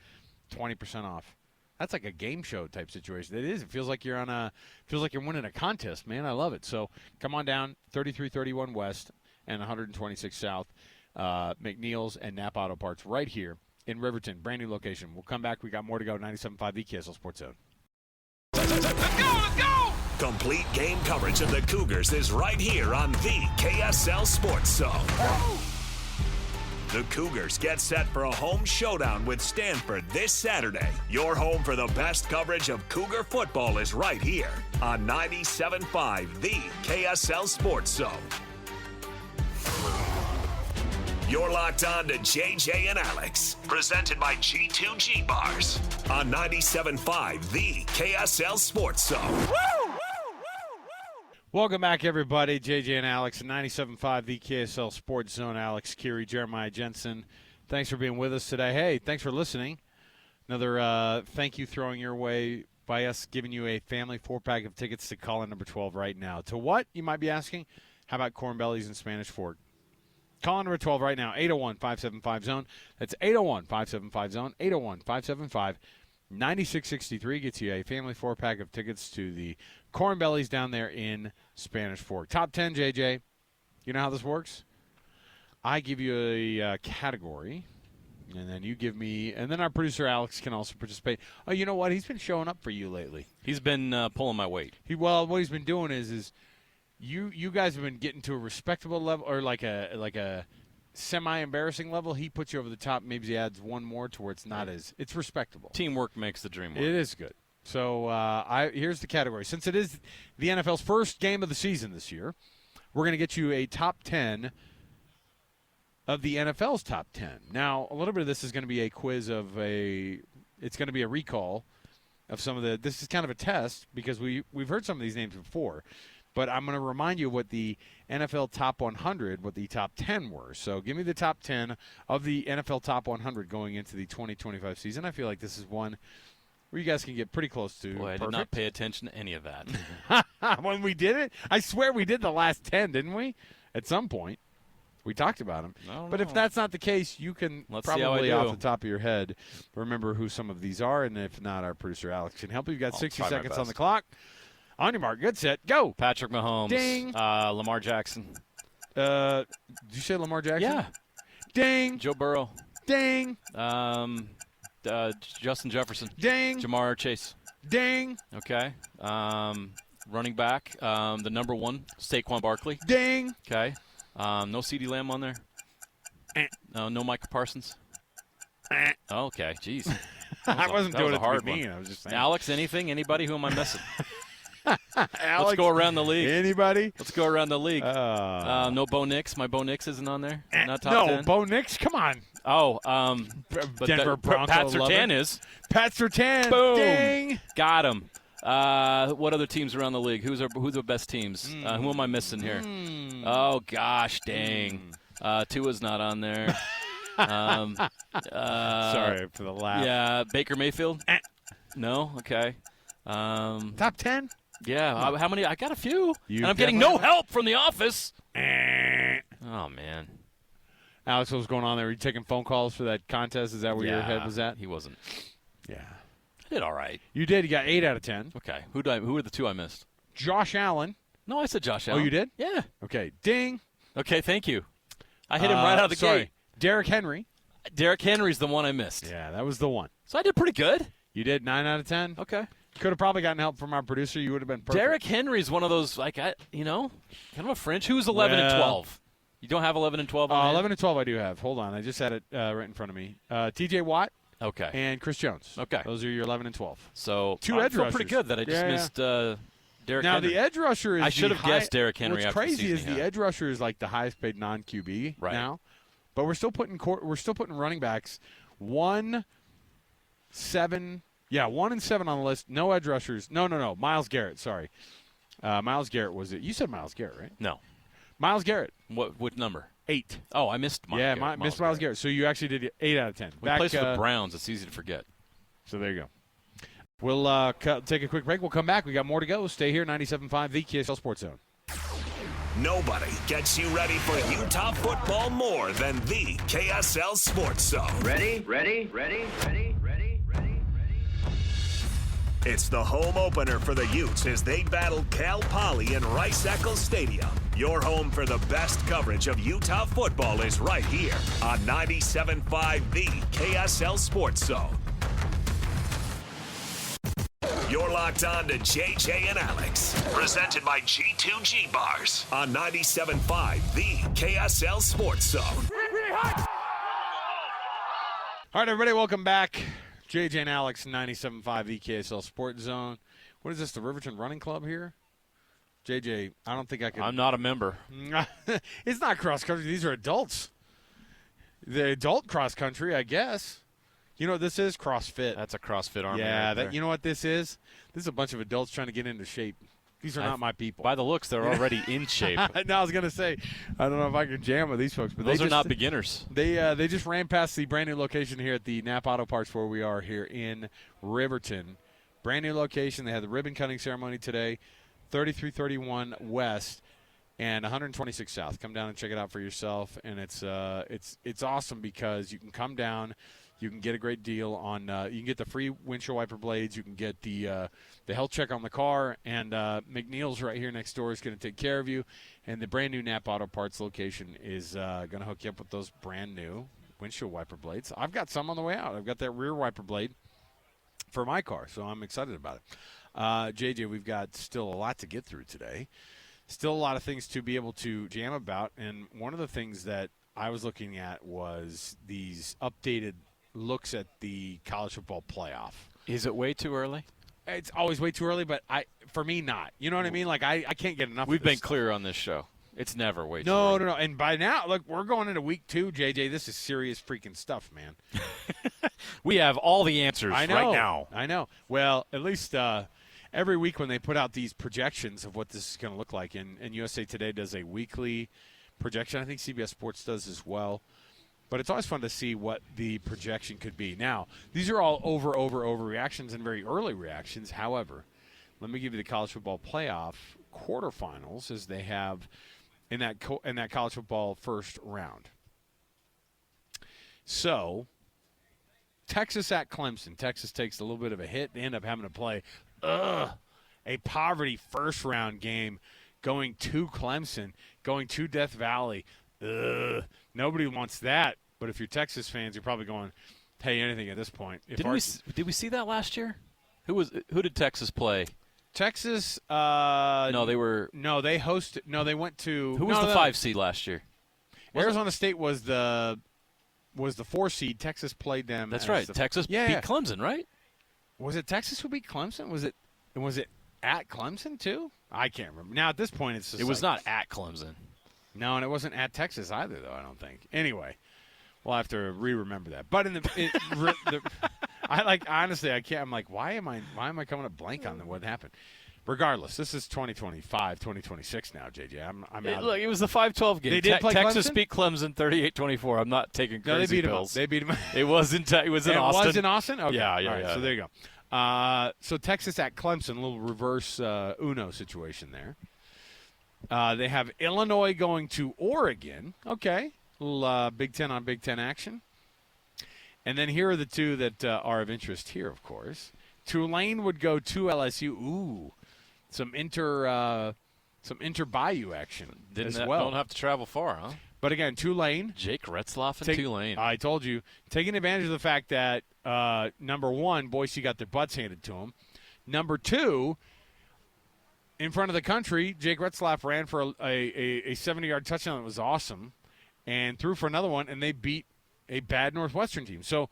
20% off. That's like a game show type situation. It is. It feels like you're winning a contest, man. I love it. So come on down, 3331 West and 126 South, McNeil's and Napa Auto Parts right here in Riverton, brand new location. We'll come back. We got more to go. 97.5 the KSL Sports Zone. Let's go! Complete game coverage of the Cougars is right here on the KSL Sports Zone. The Cougars get set for a home showdown with Stanford this Saturday. Your home for the best coverage of Cougar football is right here on 97.5 the KSL Sports Zone. You're locked on to JJ and Alex, presented by G2G Bars on 97.5 the KSL Sports Zone. Welcome back, everybody. JJ and Alex, 97.5 the KSL Sports Zone. Alex, Kirry, Jeremiah, Jensen. Thanks for being with us today. Hey, thanks for listening. Another thank you throwing your way by us giving you a family 4-pack of tickets to call-in number 12 right now. To what, you might be asking? How about Corn Bellies and Spanish Fork? Call number 12 right now, 801-575-ZONE. That's 801-575-ZONE, 801-575-9663. Gets you a family 4-pack of tickets to the Corn Bellies down there in Spanish Fork. Top 10, JJ. You know how this works? I give you a category, and then you give me – and then our producer, Alex, can also participate. Oh, you know what? He's been showing up for you lately. He's been pulling my weight. Well, what he's been doing is you guys have been getting to a respectable level, or like a semi-embarrassing level. He puts you over the top. Maybe he adds one more to where it's not as – it's respectable. Teamwork makes the dream work. It is good. So here's the category. Since it is the NFL's first game of the season this year, we're going to get you a top 10 of the NFL's top 10. Now, a little bit of this is going to be a quiz of it's going to be a recall of some of the – this is kind of a test because we've heard some of these names before. but I'm going to remind you what the NFL Top 100, what the top 10 were. So give me the top 10 of the NFL Top 100 going into the 2025 season. I feel like this is one where you guys can get pretty close to Boy, I perfect. did not pay attention to any of that. When we did it, I swear we did the last 10, didn't we? At some point. We talked about them. But if that's not the case, you can probably off the top of your head remember who some of these are. And if not, our producer Alex can help you. You've got 60 seconds on the clock. On your mark, good, set, go. Patrick Mahomes. Ding. Lamar Jackson. Did you say Lamar Jackson? Yeah. Ding. Joe Burrow. Ding. Justin Jefferson. Ding. Jamar Chase. Ding. Okay. Running back, the number 1, Saquon Barkley. Ding. Okay. No CeeDee Lamb on there? No Micah Parsons? Okay, jeez. I wasn't doing it hard to be mean. I was just saying. Alex, anything? Anybody? Who am I missing? Alex, let's go around the league. Anybody? Let's go around the league. No Bo Nix. My Bo Nix isn't on there. Not top 10. No, Bo Nix. Come on. Oh, Denver Broncos. Pat Surtain is. Pat Surtain. Boom. Ding. Got him. What other teams around the league? Who's the best teams? Who am I missing here? Oh gosh, dang. Tua's not on there. Sorry for the laugh. Yeah, Baker Mayfield. No, okay. Top 10. Yeah. How many? I got a few. You and I'm getting no help from the office. Oh man. Alex, what was going on there? Were you taking phone calls for that contest? Is that where your head was at? He wasn't. Yeah. I did all right. You did. You got 8 out of 10. Okay. Who are the 2 I missed? Josh Allen. No, I said Josh Allen. Oh, you did? Yeah. Okay. Ding. Okay, thank you. I hit him right out of the gate. Derrick Henry. Derrick Henry's the one I missed. Yeah, that was the one. So I did pretty good. You did 9 out of 10. Okay. Could have probably gotten help from our producer. You would have been perfect. Derrick Henry's one of those, kind of a fringe. Who's 11 and 12? You don't have 11 and 12 on 11 and 12 I do have. Hold on. I just had it right in front of me. T.J. Watt. Okay. And Chris Jones. Okay. Those are your 11 and 12. So 2 edge rushers. pretty good that I just missed Derrick now, Henry. the edge rusher is I should have guessed Derrick Henry What's after crazy the is season the edge rusher is like the highest paid non-QB now. But we're still putting running backs 1, 7. Yeah, 1 and 7 on the list. No edge rushers. No. Myles Garrett. Sorry, Myles Garrett was it? You said Myles Garrett, right? No, Myles Garrett. What number? 8. Oh, I missed Myles Garrett. Yeah, missed Myles Garrett. So you actually did 8 out of 10. We plays for the Browns. It's easy to forget. So there you go. We'll take a quick break. We'll come back. We got more to go. Stay here. 97.5, the KSL Sports Zone. Nobody gets you ready for Utah football more than the KSL Sports Zone. Ready. It's the home opener for the Utes as they battle Cal Poly in Rice-Eccles Stadium. Your home for the best coverage of Utah football is right here on 97.5 the KSL Sports Zone. You're locked on to JJ and Alex, presented by G2G Bars on 97.5 the KSL Sports Zone. All right, everybody, welcome back. JJ and Alex, 97.5 the KSL Sports Zone. What is this, the Riverton Running Club here? JJ, I don't think I can. I'm not a member. It's not cross country. These are adults. The adult cross country, I guess. You know what this is? CrossFit. That's a CrossFit army. Yeah, right you know what this is? This is a bunch of adults trying to get into shape. These are not my people. By the looks, they're already in shape. No, I was going to say, I don't know if I can jam with these folks. But those are not beginners. They just ran past the brand new location here at the Napa Auto Parts where we are here in Riverton. Brand new location. They had the ribbon cutting ceremony today, 3331 West and 126 South. Come down and check it out for yourself. And it's awesome because you can come down. You can get a great deal on you can get the free windshield wiper blades. You can get the health check on the car. And McNeil's right here next door is going to take care of you. And the brand new Napa Auto Parts location is going to hook you up with those brand new windshield wiper blades. I've got some on the way out. I've got that rear wiper blade for my car, so I'm excited about it. JJ, we've got still a lot to get through today. Still a lot of things to be able to jam about. And one of the things that I was looking at was these updated looks at the college football playoff. Is it way too early? It's always way too early, but for me, not. You know what I mean? Like, I can't get enough We've of this been stuff. clear on this show. It's never way too early. No. And by now, look, we're going into week 2, JJ. This is serious freaking stuff, man. We have all the answers right now. I know. Well, at least every week when they put out these projections of what this is going to look like, and USA Today does a weekly projection. I think CBS Sports does as well. But it's always fun to see what the projection could be. Now, these are all over reactions and very early reactions. However, let me give you the college football playoff quarterfinals as they have in that college football first round. So, Texas at Clemson. Texas takes a little bit of a hit. They end up having to play a poverty first round game going to Clemson, going to Death Valley. Nobody wants that. But if you're Texas fans, you're probably going, hey, anything at this point. Did we see that last year? Who did Texas play? Texas. They went to. Who was the 5 seed last year? Arizona State was the 4 seed. Texas played them. That's right. Texas beat Clemson, right? Was it Texas who beat Clemson? Was it at Clemson too? I can't remember. Now at this point, it's just it was not at Clemson. No, and it wasn't at Texas either, though. I don't think. Anyway. We'll have to remember that. But honestly, I can't. I'm like, why am I coming up blank on what happened? Regardless, this is 2025, 2026 now, JJ. I'm out. Look, it was the 5-12 game. They did play Texas Clemson? beat Clemson 38-24. I'm not taking crazy No, they beat pills. They beat them. It was in Austin. It was in Austin? Okay. Yeah. All right, so there you go. So Texas at Clemson, a little reverse Uno situation there. They have Illinois going to Oregon. Okay. Little Big Ten on Big Ten action. And then here are the two that are of interest here, of course. Tulane would go to LSU. Ooh, some inter-Bayou action as well. Don't have to travel far, huh? But again, Tulane. Jake Retzlaff and Tulane. I told you. Taking advantage of the fact that, number one, Boise got their butts handed to them. Number two, in front of the country, Jake Retzlaff ran for a 70-yard touchdown that was awesome. And threw for another one, and they beat a bad Northwestern team. So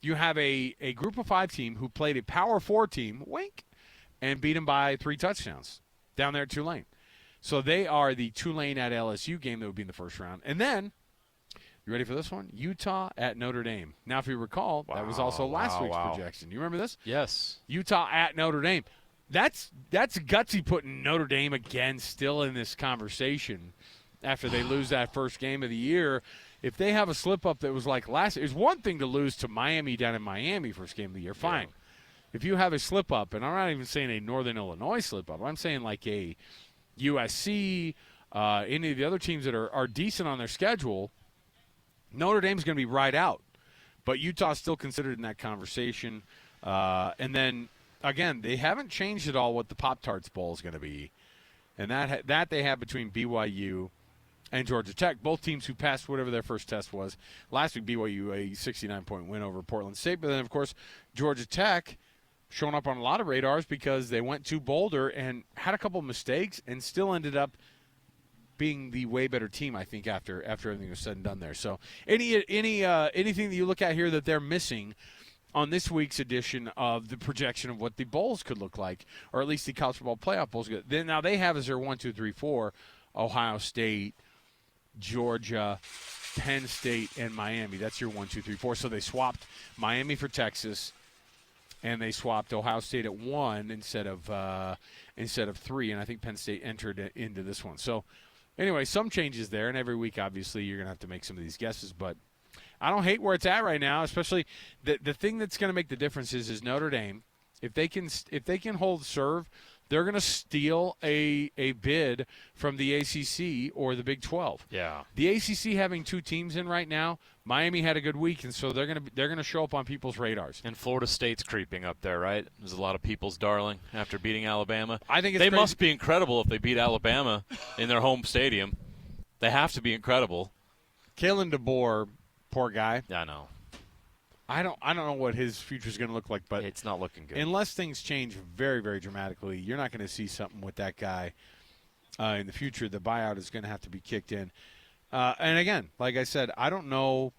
you have a group of 5 team who played a Power 4 team, wink, and beat them by 3 touchdowns down there at Tulane. So they are the Tulane at LSU game that would be in the first round. And then, you ready for this one? Utah at Notre Dame. Now, if you recall, that was also last week's projection. You remember this? Yes. Utah at Notre Dame. That's gutsy putting Notre Dame again still in this conversation. After they lose that first game of the year, if they have a slip-up that was like last – it's one thing to lose to Miami down in Miami first game of the year. Fine. Yeah. If you have a slip-up, and I'm not even saying a Northern Illinois slip-up. I'm saying like a USC, any of the other teams that are decent on their schedule, Notre Dame's going to be right out. But Utah's still considered in that conversation. And then, again, they haven't changed at all what the Pop-Tarts Bowl is going to be. And that they have between BYU – and Georgia Tech, both teams who passed whatever their first test was. Last week, BYU, a 69-point win over Portland State. But then, of course, Georgia Tech showing up on a lot of radars because they went to Boulder and had a couple of mistakes and still ended up being the way better team, I think, after everything was said and done there. So anything that you look at here that they're missing on this week's edition of the projection of what the bowls could look like, or at least the college football playoff bowls. Now they have as their 1, 2, 3, 4, Ohio State, Georgia, Penn State, and Miami. That's your 1, 2, 3, 4. So they swapped Miami for Texas, and they swapped Ohio State at 1 instead of 3. And I think Penn State entered into this one. So anyway, some changes there. And every week, obviously, you're going to have to make some of these guesses. But I don't hate where it's at right now. Especially the thing that's going to make the difference is Notre Dame. If they can hold serve, they're going to steal a bid from the ACC or the Big 12. Yeah. The ACC having 2 teams in right now, Miami had a good week, and so they're going to show up on people's radars. And Florida State's creeping up there, right? There's a lot of people's darling after beating Alabama. I think they must be incredible if they beat Alabama in their home stadium. They have to be incredible. Kalen DeBoer, poor guy. I know. I don't know what his future is going to look like, but it's not looking good. Unless things change very, very dramatically, you're not going to see something with that guy in the future. The buyout is going to have to be kicked in. And again, like I said, I don't know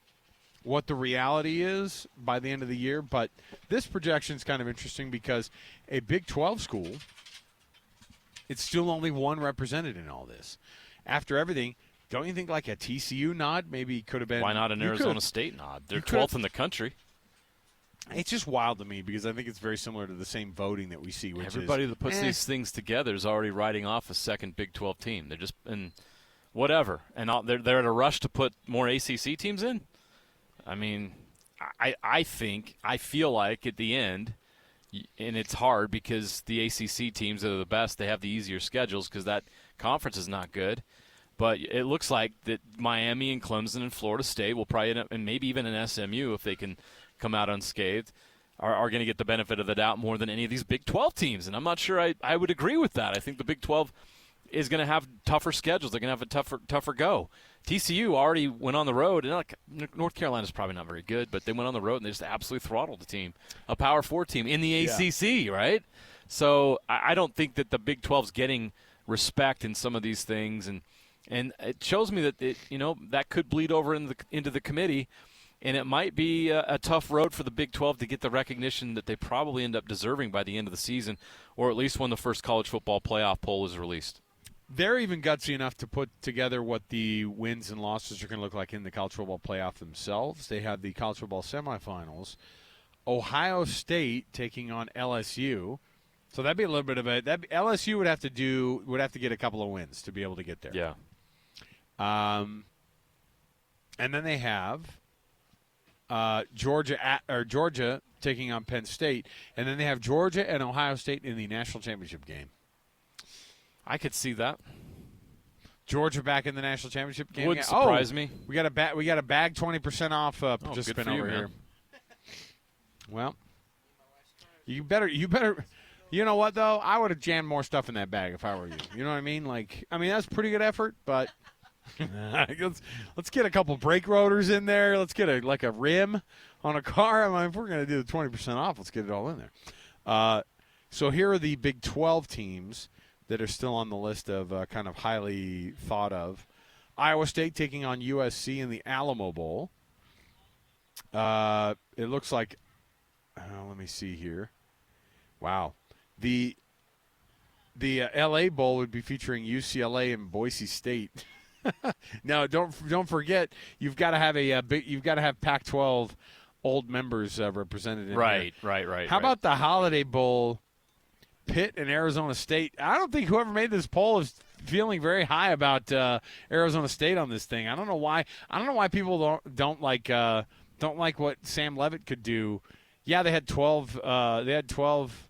what the reality is by the end of the year, but this projection is kind of interesting because a Big 12 school, it's still only one represented in all this. After everything, don't you think like a TCU nod maybe could have been? Why not an Arizona State nod? They're 12th in the country. It's just wild to me because I think it's very similar to the same voting that we see. Which everybody is, that puts these things together is already writing off a second Big 12 team. They're just and whatever, and they're in a rush to put more ACC teams in. I mean, I feel like at the end, and it's hard because the ACC teams that are the best, they have the easier schedules because that conference is not good. But it looks like that Miami and Clemson and Florida State will probably end up, and maybe even an SMU if they can come out unscathed, are going to get the benefit of the doubt more than any of these Big 12 teams. And I'm not sure I would agree with that. I think the Big 12 is going to have tougher schedules. They're going to have a tougher go. TCU already went on the road, and North Carolina's probably not very good, but they went on the road and they just absolutely throttled the team, a Power 4 team in the ACC, right? So I don't think that the Big 12's getting respect in some of these things, and it shows me that that could bleed over into the committee, and it might be a tough road for the Big 12 to get the recognition that they probably end up deserving by the end of the season, or at least when the first college football playoff poll is released. They're even gutsy enough to put together what the wins and losses are going to look like in the college football playoff themselves. They have the college football semifinals. Ohio State taking on LSU. So that'd be a little bit of LSU would have to get a couple of wins to be able to get there. Yeah. And then they have Georgia taking on Penn State, and then they have Georgia and Ohio State in the national championship game. I could see that. Georgia back in the national championship game. Would surprise me. We got a bag 20% off participant over here. Well, you better. You know what though? I would have jammed more stuff in that bag if I were you. You know what I mean? That's pretty good effort, but let's get a couple brake rotors in there. Let's get a rim on a car. If we're going to do the 20% off, let's get it all in there. So here are the Big 12 teams that are still on the list of kind of highly thought of. Iowa State taking on USC in the Alamo Bowl. It looks like, let me see here. Wow. The LA Bowl would be featuring UCLA and Boise State. Now, don't forget, you've got to have Pac-12 old members represented in right. How about the Holiday Bowl? Pitt and Arizona State. I don't think whoever made this poll is feeling very high about Arizona State on this thing. I don't know why. I don't know why people don't like what Sam Leavitt could do. Yeah, they had 12. They had 12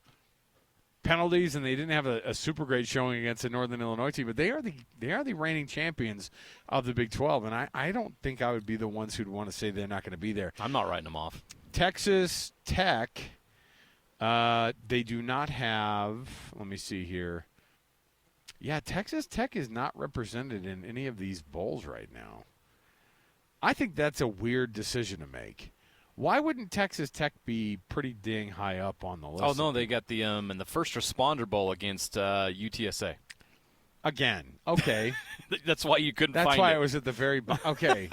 penalties, and they didn't have a super great showing against the Northern Illinois team. But they are the reigning champions of the Big 12, and I don't think I would be the ones who'd want to say they're not going to be there. I'm not writing them off. Texas Tech. They do not have, let me see here. Yeah, Texas Tech is not represented in any of these bowls right now. I think that's a weird decision to make. Why wouldn't Texas Tech be pretty dang high up on the list? Oh, no, they got the in the First Responder Bowl against UTSA. Again, okay. That's why you couldn't find it. That's why it was at the very okay.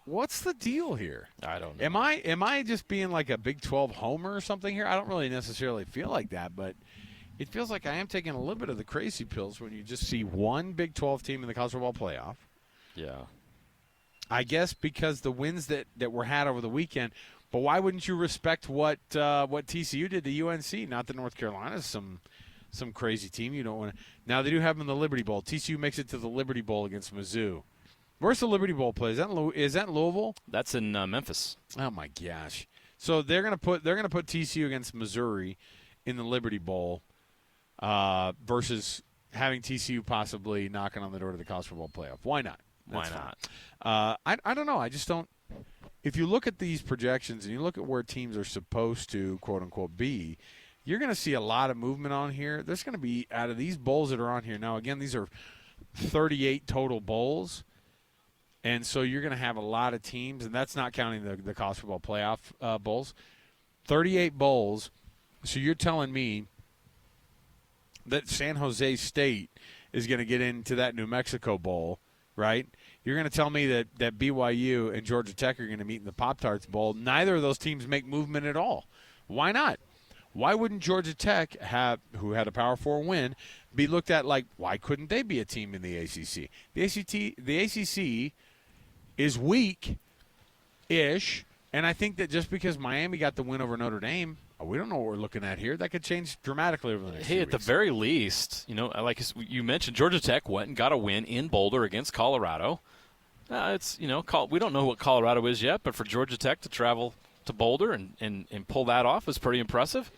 What's the deal here? I don't know. Am I just being like a Big 12 homer or something here? I don't really necessarily feel like that, but it feels like I am taking a little bit of the crazy pills when you just see one Big 12 team in the college football playoff. Yeah. I guess because the wins that were had over the weekend, but why wouldn't you respect what TCU did to UNC? Not that North Carolina's some crazy team. You don't want to. Now they do have them in the Liberty Bowl. TCU makes it to the Liberty Bowl against Mizzou. Where's the Liberty Bowl play? Is that in Louisville? That's in Memphis. Oh my gosh! So they're gonna put TCU against Missouri in the Liberty Bowl versus having TCU possibly knocking on the door to the college football playoff. Why not? Why not? I don't know. I just don't. If you look at these projections and you look at where teams are supposed to quote unquote be, you're going to see a lot of movement on here. There's going to be out of these bowls that are on here now. Again, these are 38 total bowls. And so you're going to have a lot of teams, and that's not counting the college football playoff bowls. 38 bowls. So you're telling me that San Jose State is going to get into that New Mexico Bowl, right? You're going to tell me that BYU and Georgia Tech are going to meet in the Pop-Tarts Bowl. Neither of those teams make movement at all. Why not? Why wouldn't Georgia Tech, who had a Power 4 win, be looked at like, why couldn't they be a team in the ACC? The ACC is weak-ish, And I think that just because Miami got the win over Notre Dame, we don't know what we're looking at here. That could change dramatically over the next few at weeks. the very least, like you mentioned, Georgia Tech went and got a win in Boulder against Colorado. We don't know what Colorado is yet, but for Georgia Tech to travel to Boulder and pull that off is pretty impressive.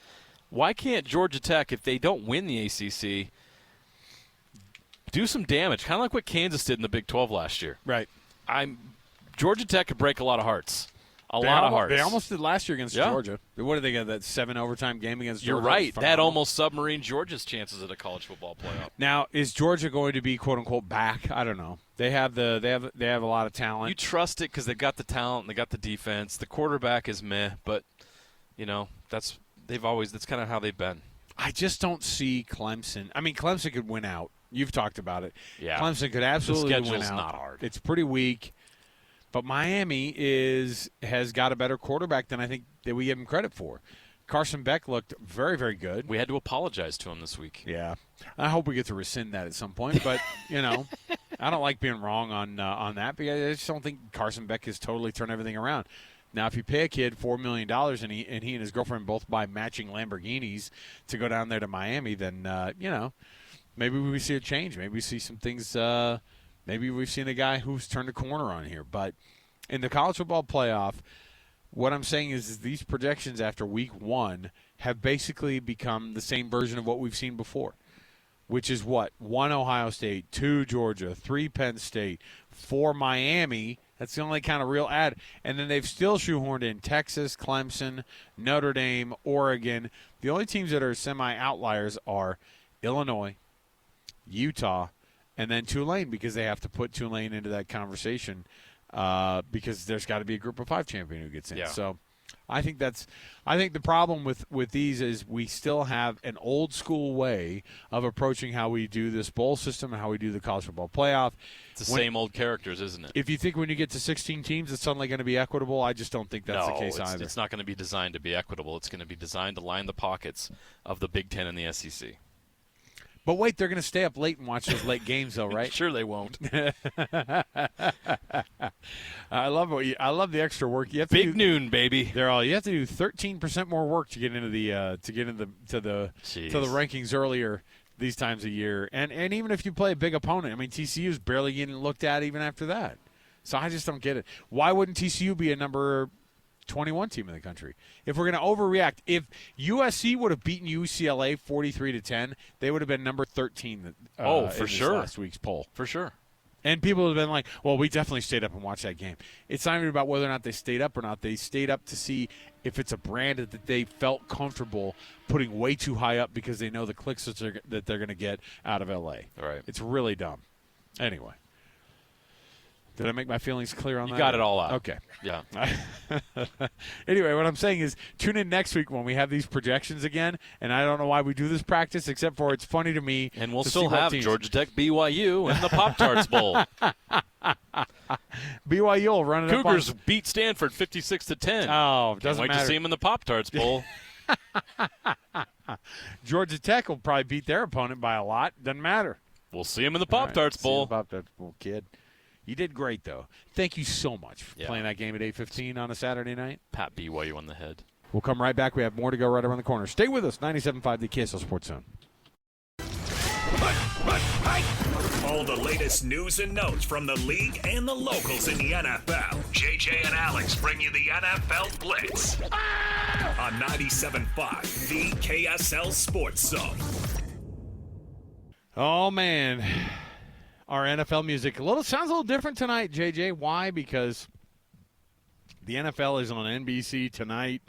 Why can't Georgia Tech, if they don't win the ACC, do some damage, kind of like what Kansas did in the Big 12 last year? Right. Georgia Tech could break a lot of hearts. A They lot of hearts. They almost did last year against Yeah. Georgia. What did they get, that 7 overtime game against Georgia? You're right. That Phenomenal. almost submarined Georgia's chances at a college football playoff. Now, is Georgia going to be quote unquote back? I don't know. They have a lot of talent. You trust it because they've got the talent and they got the defense. The quarterback is meh, but that's kind of how they've been. I just don't see Clemson. I mean, Clemson could win out. You've talked about it. Yeah. Clemson could absolutely The win schedule's out. not hard. It's pretty weak. But Miami has got a better quarterback than I think that we give him credit for. Carson Beck looked very, very good. We had to apologize to him this week. Yeah. I hope we get to rescind that at some point. But, I don't like being wrong on that because I just don't think Carson Beck has totally turned everything around. Now, if you pay a kid $4 million and he and his girlfriend both buy matching Lamborghinis to go down there to Miami, then, maybe we see a change. Maybe we see some things maybe we've seen a guy who's turned a corner on here. But in the college football playoff, what I'm saying is these projections after week 1 have basically become the same version of what we've seen before, which is what? 1 Ohio State, 2 Georgia, 3 Penn State, 4 Miami. That's the only kind of real add. And then they've still shoehorned in Texas, Clemson, Notre Dame, Oregon. The only teams that are semi-outliers are Illinois, Utah, and then Tulane, because they have to put Tulane into that conversation because there's got to be a group of 5 champion who gets in. Yeah. So I think the problem with these is we still have an old school way of approaching how we do this bowl system and how we do the college football playoff. It's the same old characters, isn't it? If you think when you get to 16 teams it's suddenly going to be equitable, I just don't think that's the case either. It's not going to be designed to be equitable. It's going to be designed to line the pockets of the Big Ten and the SEC. But wait, they're going to stay up late and watch those late games, though, right? Sure, they won't. I love the extra work. You have to Big noon, baby. You have to do 13% more work to get into the to the rankings earlier these times of year. And even if you play a big opponent, I mean TCU is barely getting looked at even after that. So I just don't get it. Why wouldn't TCU be a number 21 team in the country? If we're going to overreact, if USC would have beaten UCLA 43-10, they would have been number 13 for in sure. last week's poll. For sure. And people have been like, well, we definitely stayed up and watched that game. It's not even about whether or not they stayed up or not. They stayed up to see if it's a brand that they felt comfortable putting way too high up because they know the clicks that they're going to get out of L.A. Right. It's really dumb. Anyway. Did I make my feelings clear on that? You got it all out. Okay. Yeah. Anyway, what I'm saying is tune in next week when we have these projections again, and I don't know why we do this practice except for it's funny to me. And we'll to still see what have teams. Georgia Tech, BYU, and the Pop-Tarts Bowl. BYU will run it Cougars up on... beat Stanford 56-10. Oh, doesn't Can't wait matter. to see them in the Pop-Tarts Bowl. Georgia Tech will probably beat their opponent by a lot. Doesn't matter. We'll see them in the Pop-Tarts Bowl. Pop-Tarts Bowl, kid. You did great, though. Thank you so much for playing that game at 8:15 on a Saturday night. Pat BYU on the head. We'll come right back. We have more to go right around the corner. Stay with us. 97.5, the KSL Sports Zone. All the latest news and notes from the league and the locals in the NFL. JJ and Alex bring you the NFL Blitz on 97.5, the KSL Sports Zone. Oh, man. Our NFL music sounds a little different tonight, JJ. Why? Because the NFL is on NBC tonight.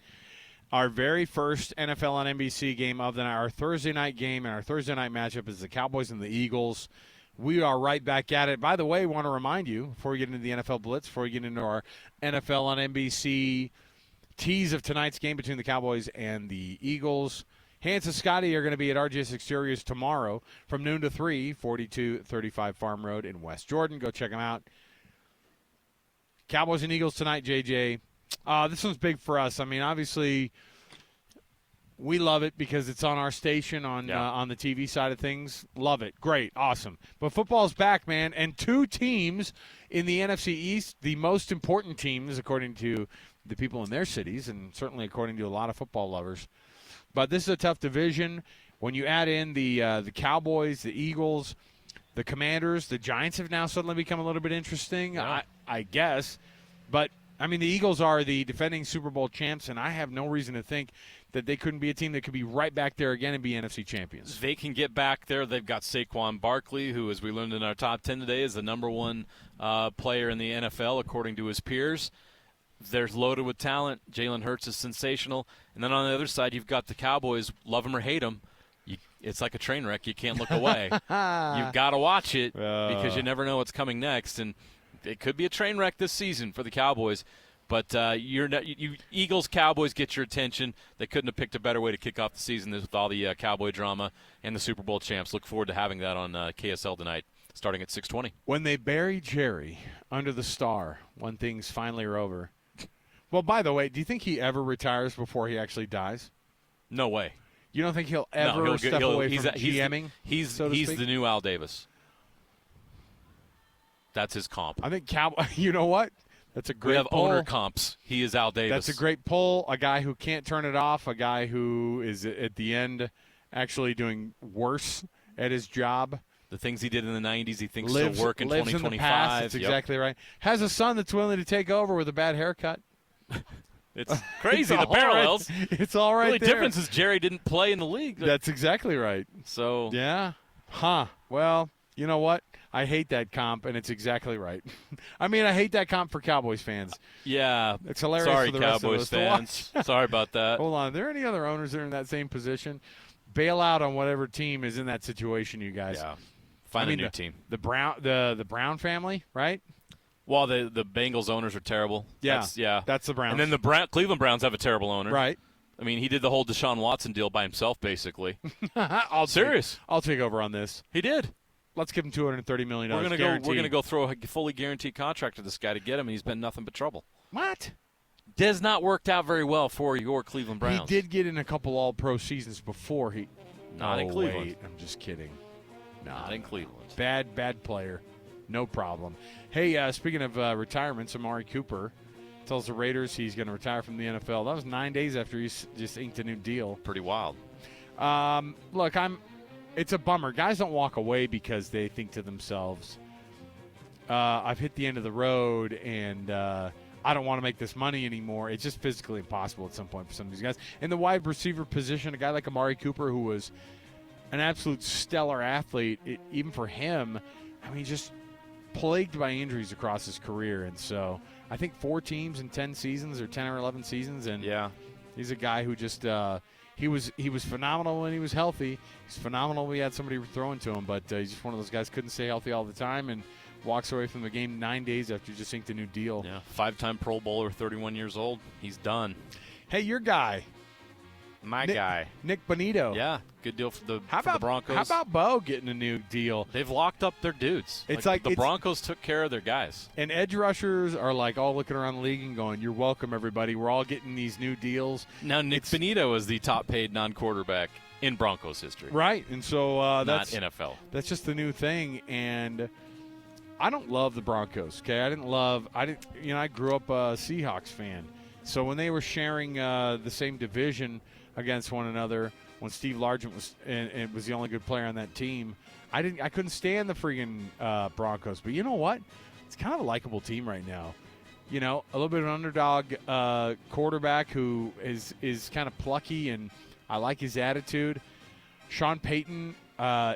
Our very first NFL on NBC game of the night, our Thursday night game, and our Thursday night matchup is the Cowboys and the Eagles. We are right back at it. By the way, I want to remind you, before we get into the NFL Blitz, before we get into our NFL on NBC tease of tonight's game between the Cowboys and the Eagles, Hans and Scotty are going to be at RGS Exteriors tomorrow from noon to 3, 4235 Farm Road in West Jordan. Go check them out. Cowboys and Eagles tonight, JJ. This one's big for us. I mean, obviously, We love it because it's on our station on the TV side of things. Love it. Great. Awesome. But football's back, man. And 2 teams in the NFC East, the most important teams, according to the people in their cities, and certainly according to a lot of football lovers. But this is a tough division. When you add in the Cowboys, the Eagles, the Commanders, the Giants have now suddenly become a little bit interesting, I guess. But, I mean, the Eagles are the defending Super Bowl champs, and I have no reason to think that they couldn't be a team that could be right back there again and be NFC champions. They can get back there. They've got Saquon Barkley, who, as we learned in our top 10 today, is the number 1 player in the NFL, according to his peers. They're loaded with talent. Jalen Hurts is sensational. And then on the other side, you've got the Cowboys, love them or hate them. It's like a train wreck. You can't look away. You've got to watch it because you never know what's coming next. And it could be a train wreck this season for the Cowboys. But Eagles, Cowboys get your attention. They couldn't have picked a better way to kick off the season with all the Cowboy drama and the Super Bowl champs. Look forward to having that on KSL tonight, starting at 6:20. When they bury Jerry under the star, when things finally are over. Well, by the way, do you think he ever retires before he actually dies? No way. You don't think he'll ever step away from GMing? He's the new Al Davis. That's his comp. I think you know what? That's a great We have pull. owner comps. He is Al Davis. That's a great pull. A guy who can't turn it off. A guy who is at the end actually doing worse at his job. The things he did in the 90s, he thinks still work in 2025. Lives in the past. That's exactly right. Has a son that's willing to take over with a bad haircut. It's crazy, the parallels. Right. It's all right. The only there. difference is Jerry didn't play in the league. That's exactly right. So yeah. Well, you know what? I hate that comp, and it's exactly right. I mean, I hate that comp for Cowboys fans. Yeah. It's hilarious Sorry, for the rest Cowboys of us fans. to watch. Sorry about that. Hold on. Are there any other owners that are in that same position? Bail out on whatever team is in that situation, you guys. Yeah. Find a new team. The Brown family, right? Well, the Bengals owners are terrible. Yeah. That's the Browns. And then the Cleveland Browns have a terrible owner. Right. I mean, he did the whole Deshaun Watson deal by himself, basically. I'll take over on this. He did. Let's give him $230 million. We're gonna go throw a fully guaranteed contract to this guy to get him, and he's been nothing but trouble. What? Has not worked out very well for your Cleveland Browns. He did get in a couple All-Pro seasons before he. Not in Cleveland. Wait, I'm just kidding. Not in Cleveland. Bad player. No problem. Hey, speaking of retirements, Amari Cooper tells the Raiders he's going to retire from the NFL. That was 9 days after he just inked a new deal. Pretty wild. Look, it's a bummer. Guys don't walk away because they think to themselves, I've hit the end of the road and I don't want to make this money anymore. It's just physically impossible at some point for some of these guys. In the wide receiver position, a guy like Amari Cooper, who was an absolute stellar athlete, even for him, I mean, just plagued by injuries across his career. And so I think 4 teams in 10 seasons or 10 or 11 seasons. And he's a guy who just he was phenomenal when he was healthy. He's phenomenal when he had somebody throwing to him. But he's just one of those guys couldn't stay healthy all the time and walks away from the game 9 days after he just inked a new deal. Yeah, 5-time Pro Bowler, 31 years old. He's done. Hey, your guy. My guy. Nik Bonitto. Yeah, good deal for the Broncos. How about Bo getting a new deal? They've locked up their dudes. It's like the Broncos took care of their guys. And edge rushers are like all looking around the league and going, "You're welcome, everybody. We're all getting these new deals." Now, Nik Bonitto is the top-paid non-quarterback in Broncos history. Right, and so that's not NFL. That's just the new thing, and I don't love the Broncos. Okay, I grew up a Seahawks fan, so when they were sharing the same division against one another, when Steve Largent was the only good player on that team, I couldn't stand the freaking Broncos. But you know what? It's kind of a likable team right now. You know, a little bit of an underdog quarterback who is kind of plucky, and I like his attitude. Sean Payton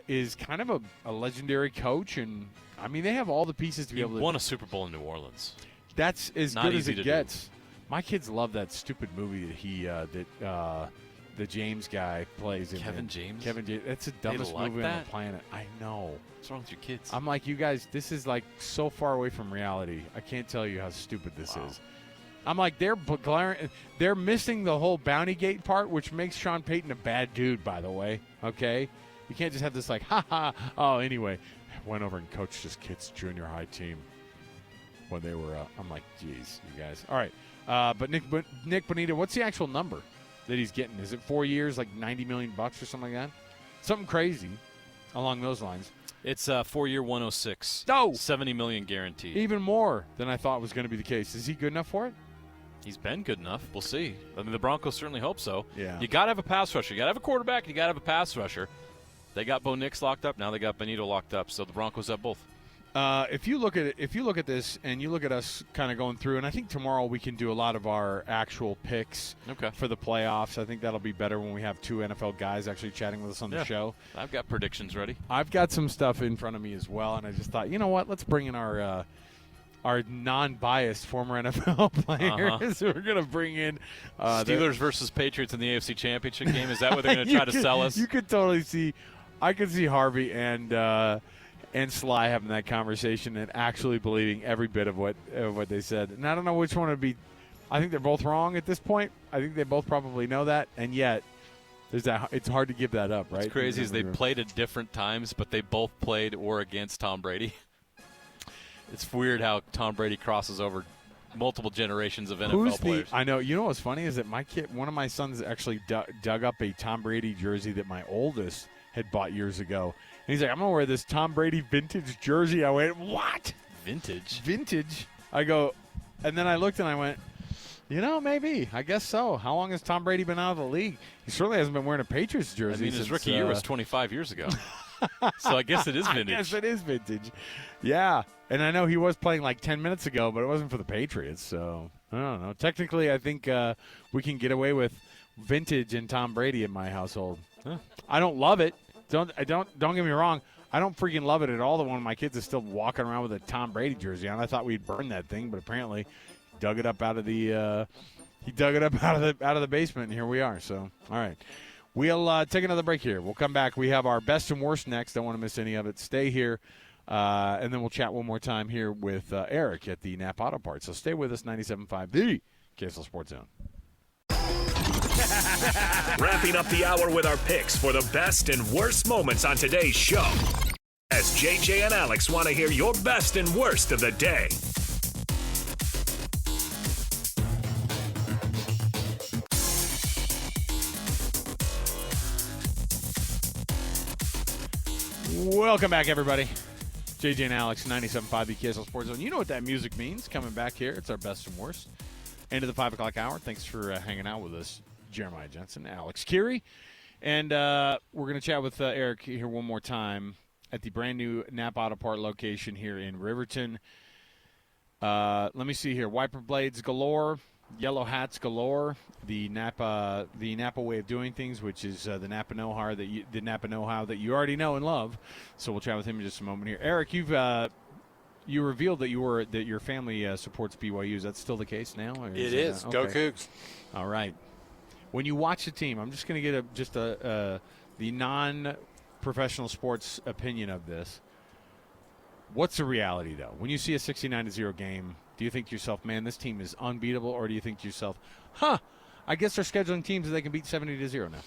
is kind of a legendary coach, and I mean they have all the pieces to be able to. He won a Super Bowl in New Orleans. That's as Not good as easy it to gets. My kids love that stupid movie that the James guy plays in. Kevin James? Kevin James. That's the dumbest movie on the planet. I know. What's wrong with your kids? I'm like, you guys, this is like so far away from reality. I can't tell you how stupid this is. I'm like, they're missing the whole Bounty Gate part, which makes Sean Payton a bad dude, by the way. Okay? You can't just have this like, oh, anyway, went over and coached his kids' junior high team when they were I'm like, geez, you guys. All right. But Nik Bonitto, what's the actual number? that he's getting. Is it 4 years, like $90 million or something like that? Something crazy along those lines. It's 4-year 106. No, $70 million guaranteed. Even more than I thought was going to be the case. Is he good enough for it? He's been good enough. We'll see. I mean, the Broncos certainly hope so. Yeah. You got to have a pass rusher. You got to have a quarterback. You got to have a pass rusher. They got Bo Nix locked up. Now they got Bonitto locked up. So the Broncos have both. If you look at this, and you look at us kind of going through, and I think tomorrow we can do a lot of our actual picks for the playoffs. I think that'll be better when we have two NFL guys actually chatting with us on the show. I've got predictions ready. I've got some stuff in front of me as well, and I just thought, you know what? Let's bring in our non-biased former NFL players. We're going to bring in Steelers versus Patriots in the AFC Championship game. Is that what they're going to try to sell us? You could totally see. I could see Harvey and Sly having that conversation and actually believing every bit of what they said. And I don't know which one would be. I think they're both wrong at this point. I think they both probably know that, and yet there's that. It's hard to give that up, right? What's crazy is they played at different times, but they both played or against Tom Brady. It's weird how Tom Brady crosses over multiple generations of NFL players. I know. You know what's funny is that one of my sons actually dug up a Tom Brady jersey that my oldest had bought years ago. And he's like, I'm going to wear this Tom Brady vintage jersey. I went, what? Vintage? I go, and then I looked and I went, maybe. I guess so. How long has Tom Brady been out of the league? He certainly hasn't been wearing a Patriots jersey. I mean, his since, rookie year was 25 years ago. So I guess it is vintage. I guess it is vintage. Yeah. And I know he was playing like 10 minutes ago, but it wasn't for the Patriots. So I don't know. Technically, I think we can get away with vintage and Tom Brady in my household. Huh. I don't love it. Don't get me wrong. I don't freaking love it at all that one of my kids is still walking around with a Tom Brady jersey on. I thought we'd burn that thing, but apparently he dug it up out of the basement, and here we are. So, all right. We'll take another break here. We'll come back. We have our best and worst next. Don't want to miss any of it. Stay here, and then we'll chat one more time here with Eric at the Napa Auto Parts. So stay with us, 97.5, the KSL Sports Zone. Wrapping up the hour with our picks for the best and worst moments on today's show. As JJ and Alex want to hear your best and worst of the day. Welcome back, everybody. JJ and Alex, 97.5 the KSL Sports Zone. You know what that music means. Coming back here, it's our best and worst. End of the 5 o'clock hour. Thanks for hanging out with us, Jeremiah Jensen, Alex Kirry. And we're going to chat with Eric here one more time at the brand new Napa Auto Part location here in Riverton. Let me see here. Wiper blades galore, yellow hats galore. The Napa way of doing things, which is the Napa know-how that you already know and love. So we'll chat with him in just a moment here. Eric, you revealed that your family supports BYU. Is that still the case now? Or it is. Go Cougs. All right. When you watch the team, I'm just going to get the non-professional sports opinion of this. What's the reality, though? When you see a 69-0 game, do you think to yourself, man, this team is unbeatable? Or do you think to yourself, I guess they're scheduling teams that they can beat 70-0 now?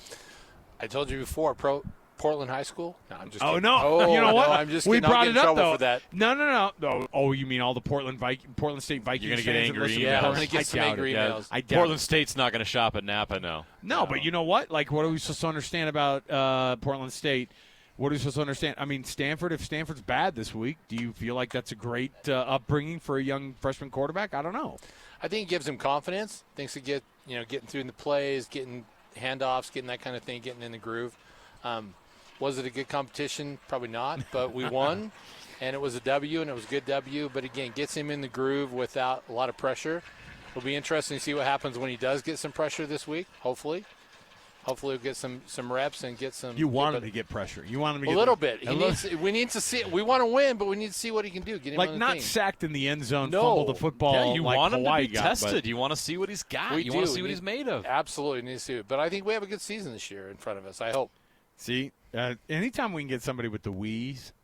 I told you before, Portland High School? No, I'm just kidding. Oh, no. You know what? No, I'm just we kidding. brought I'll get it in up, trouble though. for that. No. Oh, you mean all the Portland State Vikings? You're going to get angry. Yeah, I'm going to get some angry emails. I doubt Portland State's not going to shop at Napa, no. No, but you know what? Like, what are we supposed to understand about Portland State? What are we supposed to understand? I mean, Stanford, if Stanford's bad this week, do you feel like that's a great upbringing for a young freshman quarterback? I don't know. I think it gives him confidence. Thinks to getting through in the plays, getting handoffs, getting that kind of thing, getting in the groove. Was it a good competition? Probably not, but we won, and it was a W, and it was a good W. But, again, gets him in the groove without a lot of pressure. It'll be interesting to see what happens when he does get some pressure this week, hopefully. Hopefully he'll get some reps and get some. You want him to get pressure. You want him to get a little bit. We need to see. We want to win, but we need to see what he can do. Get him like on the not team. Sacked in the end zone, fumble the football. Yeah, you like want him Hawaii to be tested. You want to see what he's got. You want to see what he's made of. Absolutely need to see it. But I think we have a good season this year in front of us. I hope. See, anytime we can get somebody with the wheeze,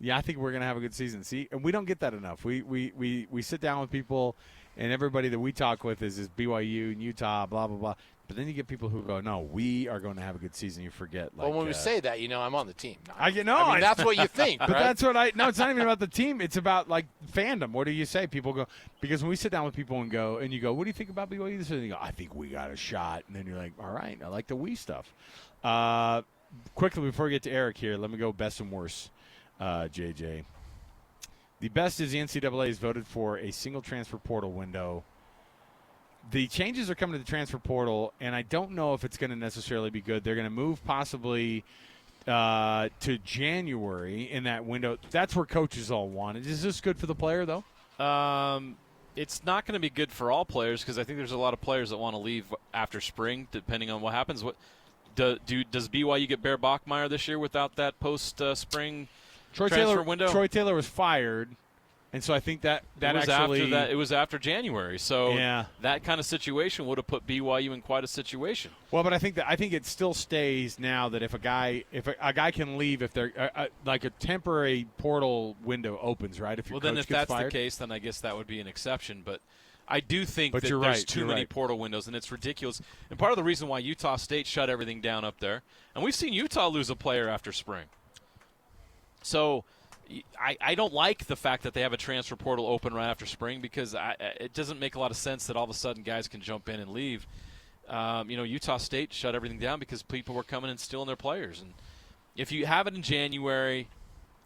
Yeah, I think we're going to have a good season. See, and we don't get that enough. We sit down with people, and everybody that we talk with is BYU and Utah, blah, blah, blah. But then you get people who go, no, we are going to have a good season. You forget. Like, well, when we say that, I'm on the team. I mean, that's what you think, but right? that's what no, it's not even about the team. It's about, like, fandom. What do you say? People go, because when we sit down with people and you go, what do you think about BYU this year? And you go, I think we got a shot. And then you're like, all right, I like the we stuff. Quickly, before we get to Eric here, let me go best and worst, JJ. The best is the NCAA has voted for a single transfer portal window. The changes are coming to the transfer portal, and I don't know if it's going to necessarily be good. They're going to move possibly to January in that window. That's where coaches all want it. Is this good for the player, though? It's not going to be good for all players because I think there's a lot of players that want to leave after spring, depending on what happens. Does BYU get Bear Bachmeier this year without that post-spring transfer window? Troy Taylor was fired. And so I think that it was after January. So yeah. That kind of situation would have put BYU in quite a situation. Well, but I think it still stays now that if a guy can leave if they're like a temporary portal window opens, right? If then if that's the case, then I guess that would be an exception. But I do think that there's too many portal windows, and it's ridiculous. And part of the reason why Utah State shut everything down up there, and we've seen Utah lose a player after spring. So I don't like the fact that they have a transfer portal open right after spring because it doesn't make a lot of sense that all of a sudden guys can jump in and leave. Utah State shut everything down because people were coming and stealing their players. And if you have it in January,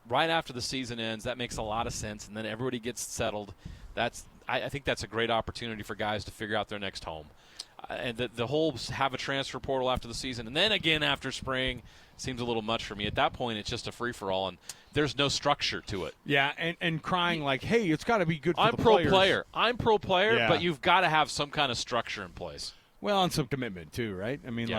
right after the season ends, that makes a lot of sense, and then everybody gets settled. I think that's a great opportunity for guys to figure out their next home. And the whole have a transfer portal after the season and then again after spring seems a little much for me. At that point, it's just a free-for-all, and there's no structure to it. Yeah, and crying like, hey, it's got to be good for the players. I'm pro-player, yeah. But you've got to have some kind of structure in place. Well, and some commitment too, right? I mean,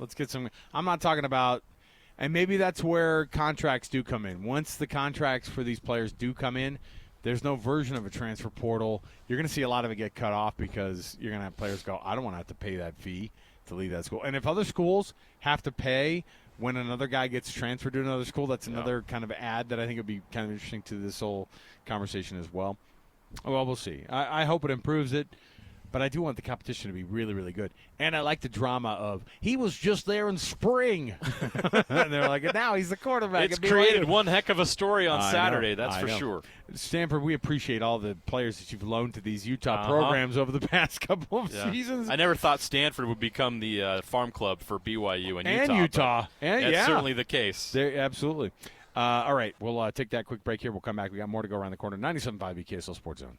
let's get some – I'm not talking about – and maybe that's where contracts do come in. Once the contracts for these players do come in, there's no version of a transfer portal. You're going to see a lot of it get cut off because you're going to have players go, I don't want to have to pay that fee to leave that school. And if other schools have to pay when another guy gets transferred to another school, that's another kind of add that I think would be kind of interesting to this whole conversation as well. Well, we'll see. I hope it improves it. But I do want the competition to be really, really good. And I like the drama of, he was just there in spring. And they're like, now he's the quarterback. It's created one heck of a story on Saturday, that's for sure. Stanford, we appreciate all the players that you've loaned to these Utah programs over the past couple of seasons. I never thought Stanford would become the farm club for BYU and Utah. That's certainly the case. Absolutely. All right, we'll take that quick break here. We'll come back. We got more to go around the corner. 97.5 BKSL Sports Zone.